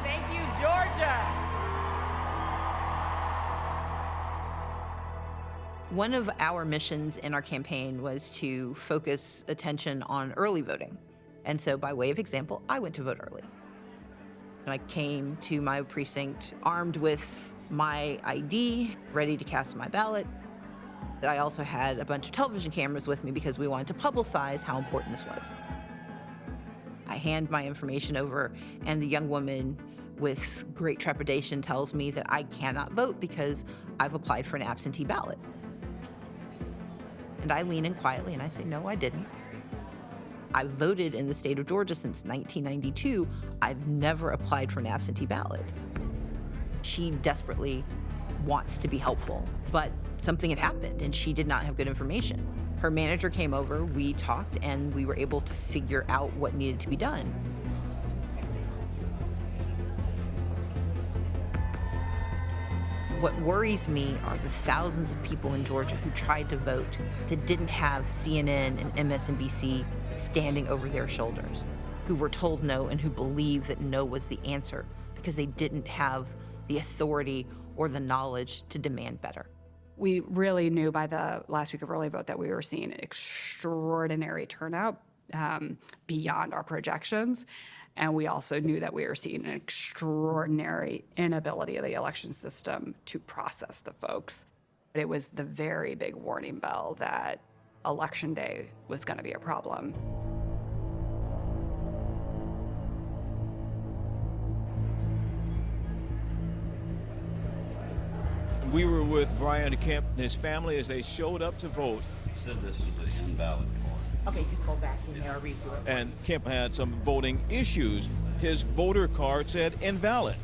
Speaker 8: Thank you, Georgia.
Speaker 10: One of our missions in our campaign was to focus attention on early voting. And so by way of example, I went to vote early. And I came to my precinct armed with my ID, ready to cast my ballot. I also had a bunch of television cameras with me because we wanted to publicize how important this was. I hand my information over, and the young woman with great trepidation tells me that I cannot vote because I've applied for an absentee ballot. And I lean in quietly and I say, no, I didn't. I've voted in the state of Georgia since 1992. I've never applied for an absentee ballot. She desperately wants to be helpful, but something had happened and she did not have good information. Her manager came over, we talked, and we were able to figure out what needed to be done. What worries me are the thousands of people in Georgia who tried to vote that didn't have CNN and MSNBC standing over their shoulders, who were told no and who believed that no was the answer because they didn't have the authority or the knowledge to demand better.
Speaker 17: We really knew by the last week of early vote that we were seeing extraordinary turnout beyond our projections. And we also knew that we were seeing an extraordinary inability of the election system to process the folks. It was the very big warning bell that Election Day was going to be a problem.
Speaker 24: We were with Brian Kemp and his family as they showed up to vote.
Speaker 2: He said this is an invalid card.
Speaker 8: Okay, you go back in there and read through it.
Speaker 24: And Kemp had some voting issues. His voter card said invalid.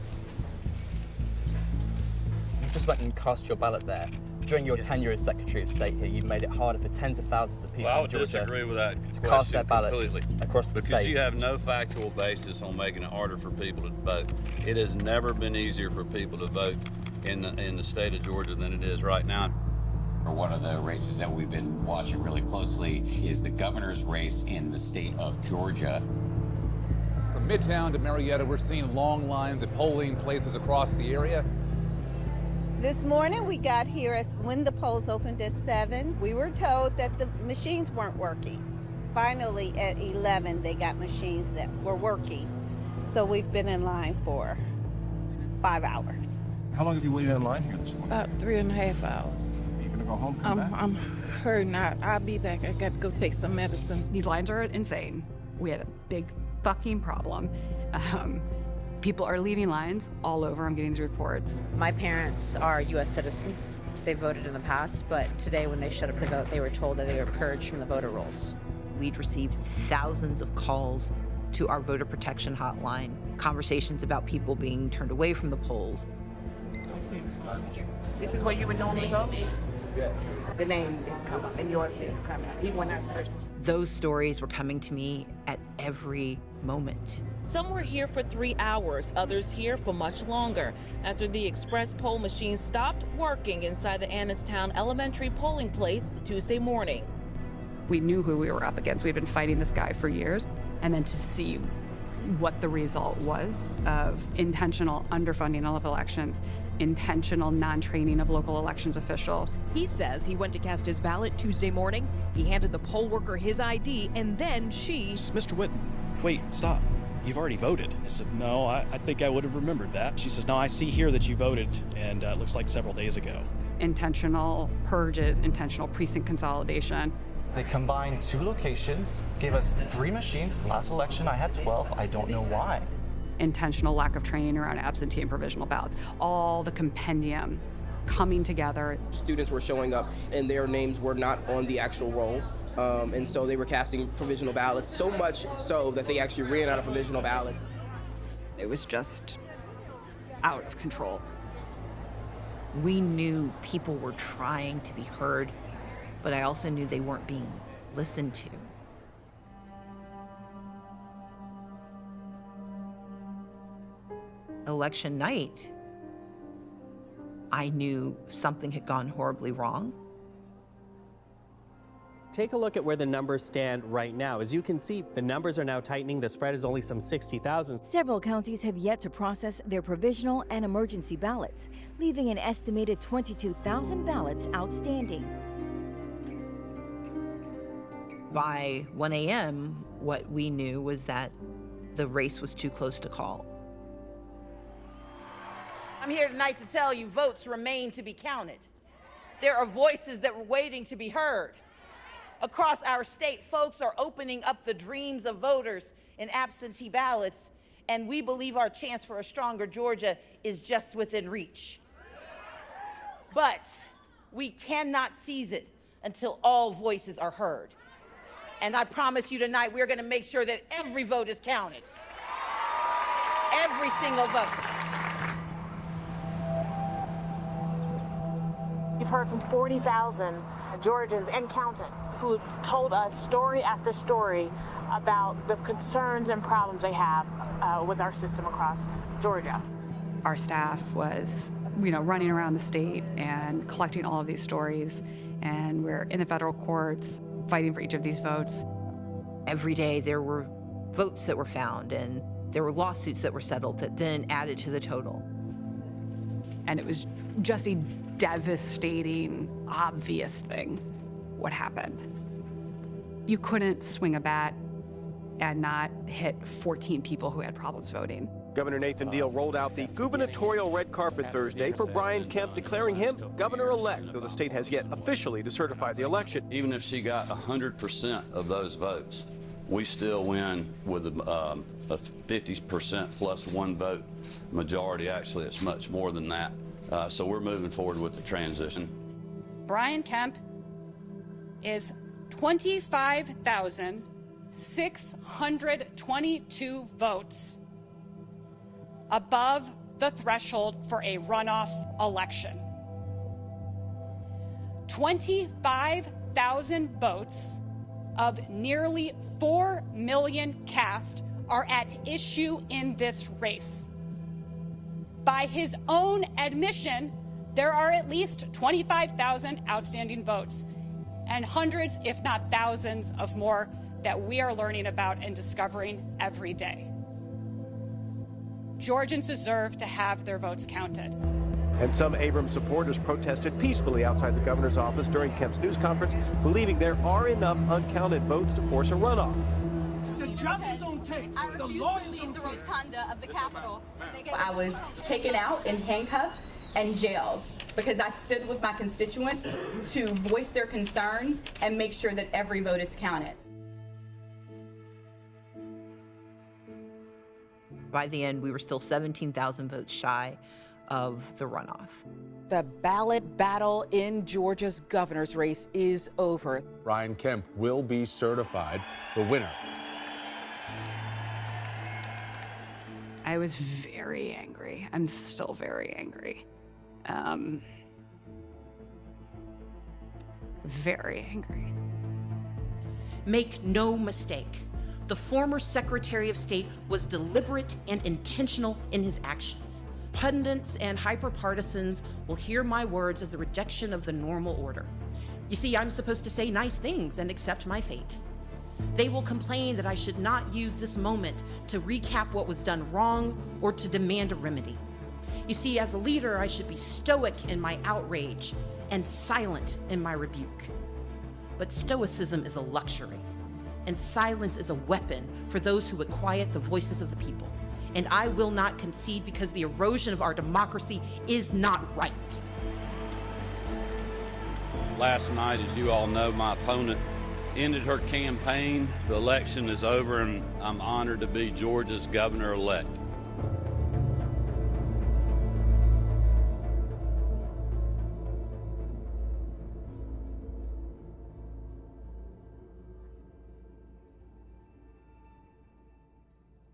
Speaker 29: You just went and cast your ballot there. During your tenure as Secretary of State here, you've made it harder for tens of thousands of people
Speaker 2: Well, I
Speaker 29: in
Speaker 2: would
Speaker 29: Georgia
Speaker 2: disagree with that
Speaker 29: to
Speaker 2: question
Speaker 29: cast their ballots
Speaker 2: completely.
Speaker 29: across the
Speaker 2: Because
Speaker 29: state.
Speaker 2: you have no factual basis on making it harder for people to vote. It has never been easier for people to vote in the state of Georgia than it is right now.
Speaker 31: One of the races that we've been watching really closely is the governor's race in the state of Georgia.
Speaker 32: From Midtown to Marietta, we're seeing long lines at polling places across the area.
Speaker 33: This morning we got here when the polls opened at 7. We were told that the machines weren't working. Finally at 11 they got machines that were working. So we've been in line for 5 hours.
Speaker 24: How long have you waited in line here this morning?
Speaker 1: About 3.5 hours.
Speaker 24: Are you gonna go home? Come back?
Speaker 1: I'm hurting. I'll be back. I got to go take some medicine.
Speaker 17: These lines are insane. We have a big fucking problem. People are leaving lines all over. I'm getting these reports.
Speaker 3: My parents are U.S. citizens. They voted in the past, but today when they showed up to vote, they were told that they were purged from the voter rolls.
Speaker 10: We'd received thousands of calls to our voter protection hotline, conversations about people being turned away from the polls.
Speaker 6: This is where you would normally go? The name didn't come up, and yours didn't come up, even when I searched.
Speaker 10: Those stories were coming to me at every moment.
Speaker 4: Some were here for 3 hours, others here for much longer, after the express poll machine stopped working inside the Annistown Elementary polling place Tuesday morning.
Speaker 17: We knew who we were up against. We'd been fighting this guy for years. And then to see what the result was of intentional underfunding of elections, intentional non-training of local elections officials.
Speaker 5: He says he went to cast his ballot Tuesday morning. He handed the poll worker his ID, and then she...
Speaker 24: Mr. Whitten, wait, stop. You've already voted. I said, no, I think I would have remembered that. She says, no, I see here that you voted, and it looks like several days ago.
Speaker 17: Intentional purges, intentional precinct consolidation.
Speaker 29: They combined 2 locations, gave us 3 machines. Last election, I had 12. I don't know why.
Speaker 17: Intentional lack of training around absentee and provisional ballots. All the compendium coming together.
Speaker 7: Students were showing up and their names were not on the actual roll. And so they were casting provisional ballots, so much so that they actually ran out of provisional ballots.
Speaker 17: It was just out of control.
Speaker 10: We knew people were trying to be heard, but I also knew they weren't being listened to. Election night, I knew something had gone horribly wrong.
Speaker 13: Take a look at where the numbers stand right now. As you can see, the numbers are now tightening. The spread is only some 60,000.
Speaker 18: Several counties have yet to process their provisional and emergency ballots, leaving an estimated 22,000 ballots outstanding.
Speaker 10: By 1 a.m., what we knew was that the race was too close to call.
Speaker 19: I'm here tonight to tell you votes remain to be counted. There are voices that were waiting to be heard. Across our state, folks are opening up the dreams of voters in absentee ballots, and we believe our chance for a stronger Georgia is just within reach. But we cannot seize it until all voices are heard. And I promise you tonight, we're going to make sure that every vote is counted. Every single vote.
Speaker 20: We've heard from 40,000 Georgians and counting who told us story after story about the concerns and problems they have with our system across Georgia.
Speaker 17: Our staff was, running around the state and collecting all of these stories, and we're in the federal courts fighting for each of these votes.
Speaker 10: Every day there were votes that were found, and there were lawsuits that were settled that then added to the total.
Speaker 17: And it was just a devastating, obvious thing, what happened. You couldn't swing a bat and not hit 14 people who had problems voting.
Speaker 21: Governor Nathan Deal rolled out the gubernatorial red carpet Thursday for Brian Kemp, declaring him governor-elect, though the state has yet officially to certify the election.
Speaker 2: Even if she got 100% of those votes, we still win with a 50% plus 1 vote majority. Actually, it's much more than that. So we're moving forward with the transition.
Speaker 22: Brian Kemp is 25,622 votes above the threshold for a runoff election. 25,000 votes of nearly 4 million cast are at issue in this race. By his own admission, there are at least 25,000 outstanding votes and hundreds, if not thousands, of more that we are learning about and discovering every day. Georgians deserve to have their votes counted.
Speaker 21: And some Abrams supporters protested peacefully outside the governor's office during Kemp's news conference, believing there are enough uncounted votes to force a runoff.
Speaker 23: The judge is on tape. The law is on tape.
Speaker 3: Rotunda of the Capitol.
Speaker 30: I was taken out in handcuffs
Speaker 8: and jailed because I stood with my constituents to voice their concerns and make sure that every vote is counted.
Speaker 10: By the end, we were still 17,000 votes shy of the runoff.
Speaker 9: The ballot battle in Georgia's governor's race is over.
Speaker 11: Brian Kemp will be certified the winner.
Speaker 17: I was very angry. I'm still very angry. Very angry.
Speaker 10: Make no mistake, the former Secretary of State was deliberate and intentional in his actions. Pundits and hyper-partisans will hear my words as a rejection of the normal order. You see, I'm supposed to say nice things and accept my fate. They will complain that I should not use this moment to recap what was done wrong or to demand a remedy. You see, as a leader, I should be stoic in my outrage and silent in my rebuke. But stoicism is a luxury, and silence is a weapon for those who would quiet the voices of the people. And I will not concede because the erosion of our democracy is not right.
Speaker 2: Last night, as you all know, my opponent ended her campaign. The election is over, and I'm honored to be Georgia's governor-elect.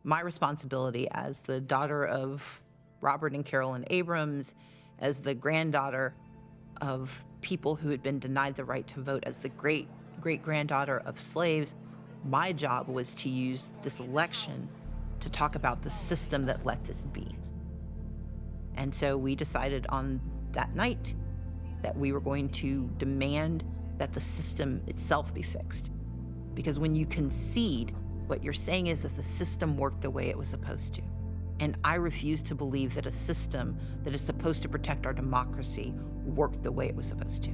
Speaker 10: My responsibility as the daughter of Robert and Carolyn Abrams, as the granddaughter of people who had been denied the right to vote, as the great-granddaughter of slaves, my job was to use this election to talk about the system that let this be. And so we decided on that night that we were going to demand that the system itself be fixed. Because when you concede, what you're saying is that the system worked the way it was supposed to. And I refuse to believe that a system that is supposed to protect our democracy worked the way it was supposed to.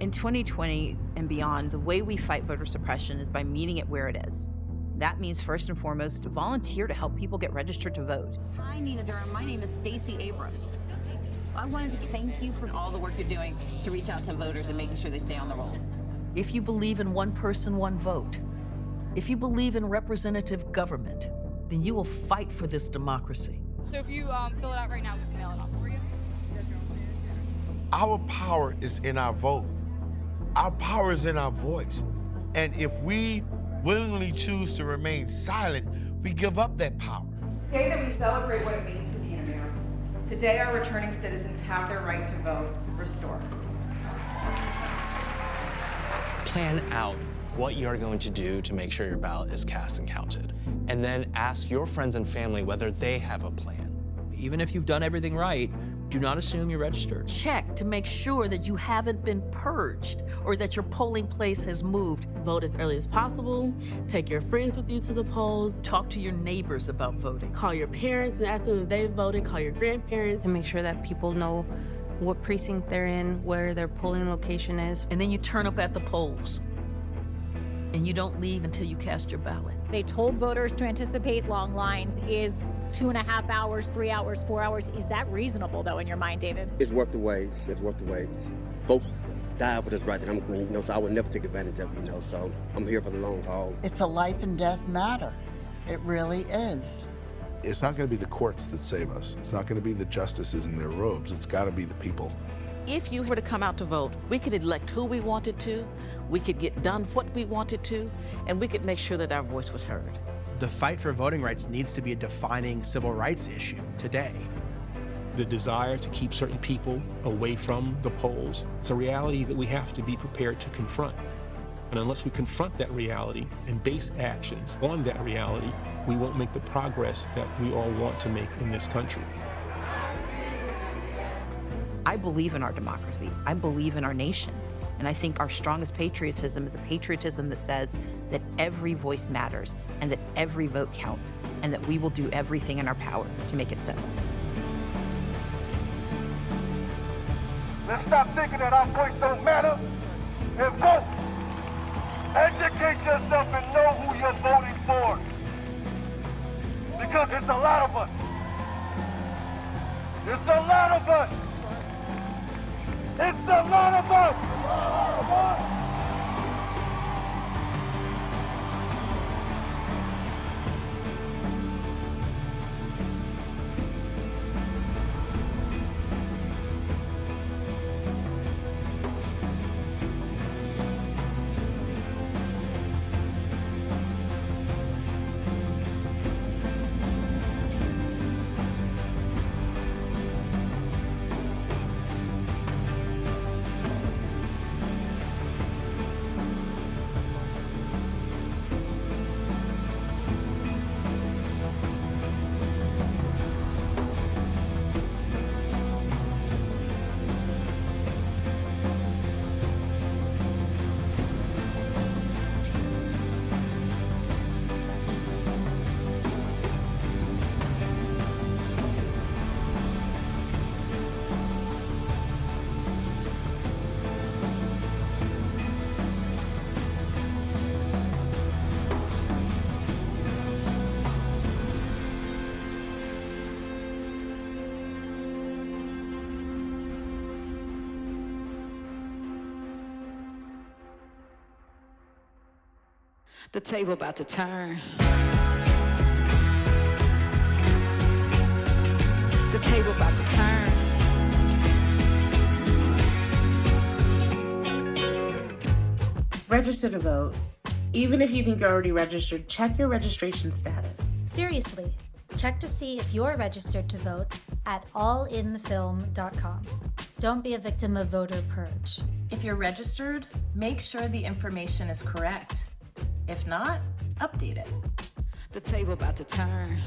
Speaker 10: In 2020 and beyond, the way we fight voter suppression is by meeting it where it is. That means, first and foremost, to volunteer to help people get registered to vote. Hi, Nina Durham. My name is Stacey Abrams. I wanted to thank you for all the work you're doing to reach out to voters and making sure they stay on the rolls.
Speaker 12: If you believe in one person, one vote, if you believe in representative government, then you will fight for this democracy.
Speaker 14: So if you fill it out right now, we can mail it off for you.
Speaker 15: Our power is in our vote. Our power is in our voice. And if we willingly choose to remain silent, we give up that power.
Speaker 8: Today that we celebrate what it means to be in America. Today our returning citizens have their right to vote restored.
Speaker 16: Plan out what you're going to do to make sure your ballot is cast and counted. And then ask your friends and family whether they have a plan.
Speaker 25: Even if you've done everything right, do not assume you're registered.
Speaker 12: Check to make sure that you haven't been purged or that your polling place has moved.
Speaker 26: Vote as early as possible. Take your friends with you to the polls.
Speaker 12: Talk to your neighbors about voting.
Speaker 26: Call your parents and ask them if they voted. Call your grandparents.
Speaker 3: To make sure that people know what precinct they're in, where their polling location is.
Speaker 12: And then you turn up at the polls. And you don't leave until you cast your ballot.
Speaker 27: They told voters to anticipate long lines. Is 2.5 hours, 3 hours, 4 hours, is that reasonable, though, in your mind, David?
Speaker 28: It's worth the wait. It's worth the wait. Folks die for this right that I'm green, so I would never take advantage of it, so I'm here for the long haul.
Speaker 30: It's a life and death matter. It really is.
Speaker 31: It's not going to be the courts that save us. It's not going to be the justices in their robes. It's got to be the people.
Speaker 26: If you were to come out to vote, we could elect who we wanted to, we could get done what we wanted to, and we could make sure that our voice was heard.
Speaker 34: The fight for voting rights needs to be a defining civil rights issue today.
Speaker 35: The desire to keep certain people away from the polls, it's a reality that we have to be prepared to confront. And unless we confront that reality and base actions on that reality, we won't make the progress that we all want to make in this country.
Speaker 10: I believe in our democracy. I believe in our nation. And I think our strongest patriotism is a patriotism that says that every voice matters and that every vote counts and that we will do everything in our power to make it so.
Speaker 23: Let's stop thinking that our voice don't matter and vote. Educate yourself and know who you're voting of us. It's a lot of us. It's a lot of us. It's a lot of us.
Speaker 1: The table about to turn. The table about to turn.
Speaker 4: Register to vote. Even if you think you're already registered, check your registration status.
Speaker 5: Seriously, check to see if you're registered to vote at allinthefilm.com. Don't be a victim of voter purge.
Speaker 6: If you're registered, make sure the information is correct. If not, update it.
Speaker 1: The table about to turn.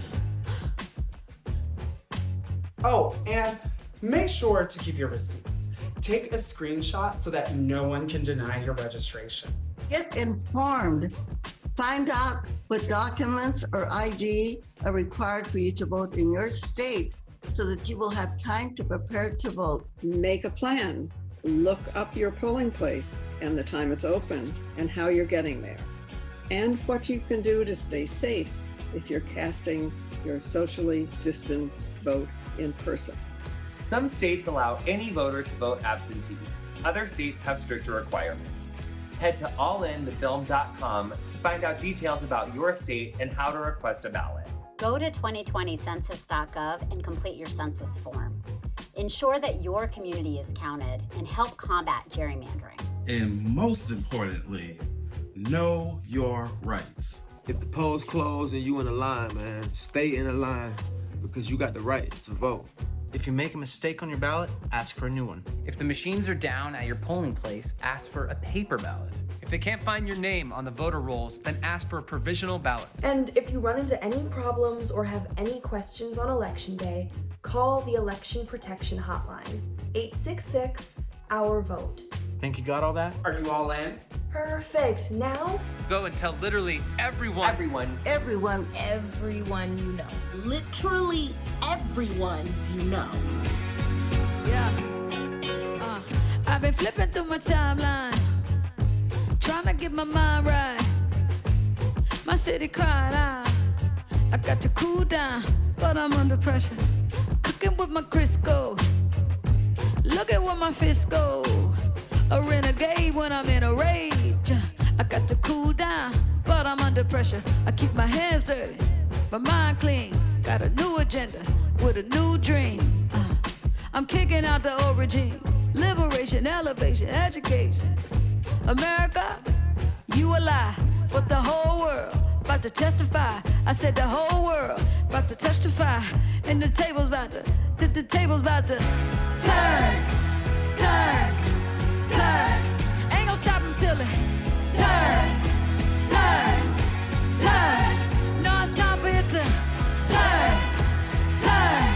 Speaker 7: Oh, and make sure to keep your receipts. Take a screenshot so that no one can deny your registration.
Speaker 13: Get informed. Find out what documents or ID are required for you to vote in your state so that you will have time to prepare to vote.
Speaker 18: Make a plan. Look up your polling place and the time it's open and how you're getting there. And what you can do to stay safe if you're casting your socially distanced vote in person.
Speaker 19: Some states allow any voter to vote absentee. Other states have stricter requirements. Head to allinthefilm.com to find out details about your state and how to request a ballot.
Speaker 20: Go to 2020census.gov and complete your census form. Ensure that your community is counted and help combat gerrymandering.
Speaker 21: And most importantly, know your rights.
Speaker 22: If the polls close and you in a line, man, stay in a line because you got the right to vote.
Speaker 24: If you make a mistake on your ballot, ask for a new one.
Speaker 29: If the machines are down at your polling place, ask for a paper ballot.
Speaker 32: If they can't find your name on the voter rolls, then ask for a provisional ballot.
Speaker 33: And if you run into any problems or have any questions on Election Day, call the Election Protection Hotline, 866-OUR-VOTE.
Speaker 24: Think you got all that?
Speaker 7: Are you all in?
Speaker 33: Perfect. Now?
Speaker 32: Go and tell literally everyone.
Speaker 13: Everyone
Speaker 7: you know.
Speaker 33: Literally everyone you know.
Speaker 1: Yeah. I've been flipping through my timeline, trying to get my mind right. My city cried out, I got to cool down, but I'm under pressure. Cooking with my Crisco. Look at where my fists go. A renegade when I'm in a rage. I got to cool down, but I'm under pressure. I keep my hands dirty, my mind clean. Got a new agenda with a new dream. I'm kicking out the old regime. Liberation, elevation, education. America, you a lie, but the whole world about to testify. I said the whole world about to testify. And the table's about to turn, turn, turn. Ain't gonna stop until it turn, turn, turn. No, it's time for it to turn, turn,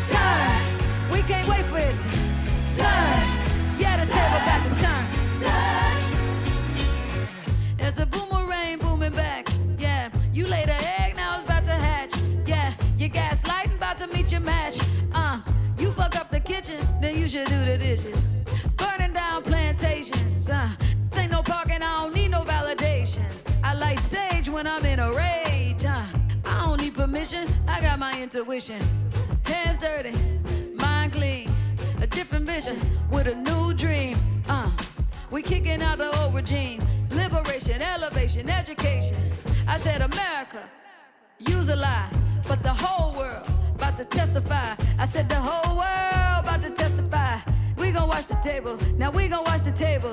Speaker 1: turn. We can't wait for it to turn. Yeah, the table got to turn. It's a boomerang booming back. Yeah, you laid an egg, now it's about to hatch. Yeah, your gaslighting about to meet your match. You fuck up the kitchen, then you should do the dishes. Burning down plantations. Ain't no part mission, I got my intuition. Hands dirty, mind clean. A different vision with a new dream. We kicking out the old regime. Liberation, elevation, education. I said America, use a lie, but the whole world about to testify. I said the whole world about to testify. We gon' watch the table, now we gon' watch the table.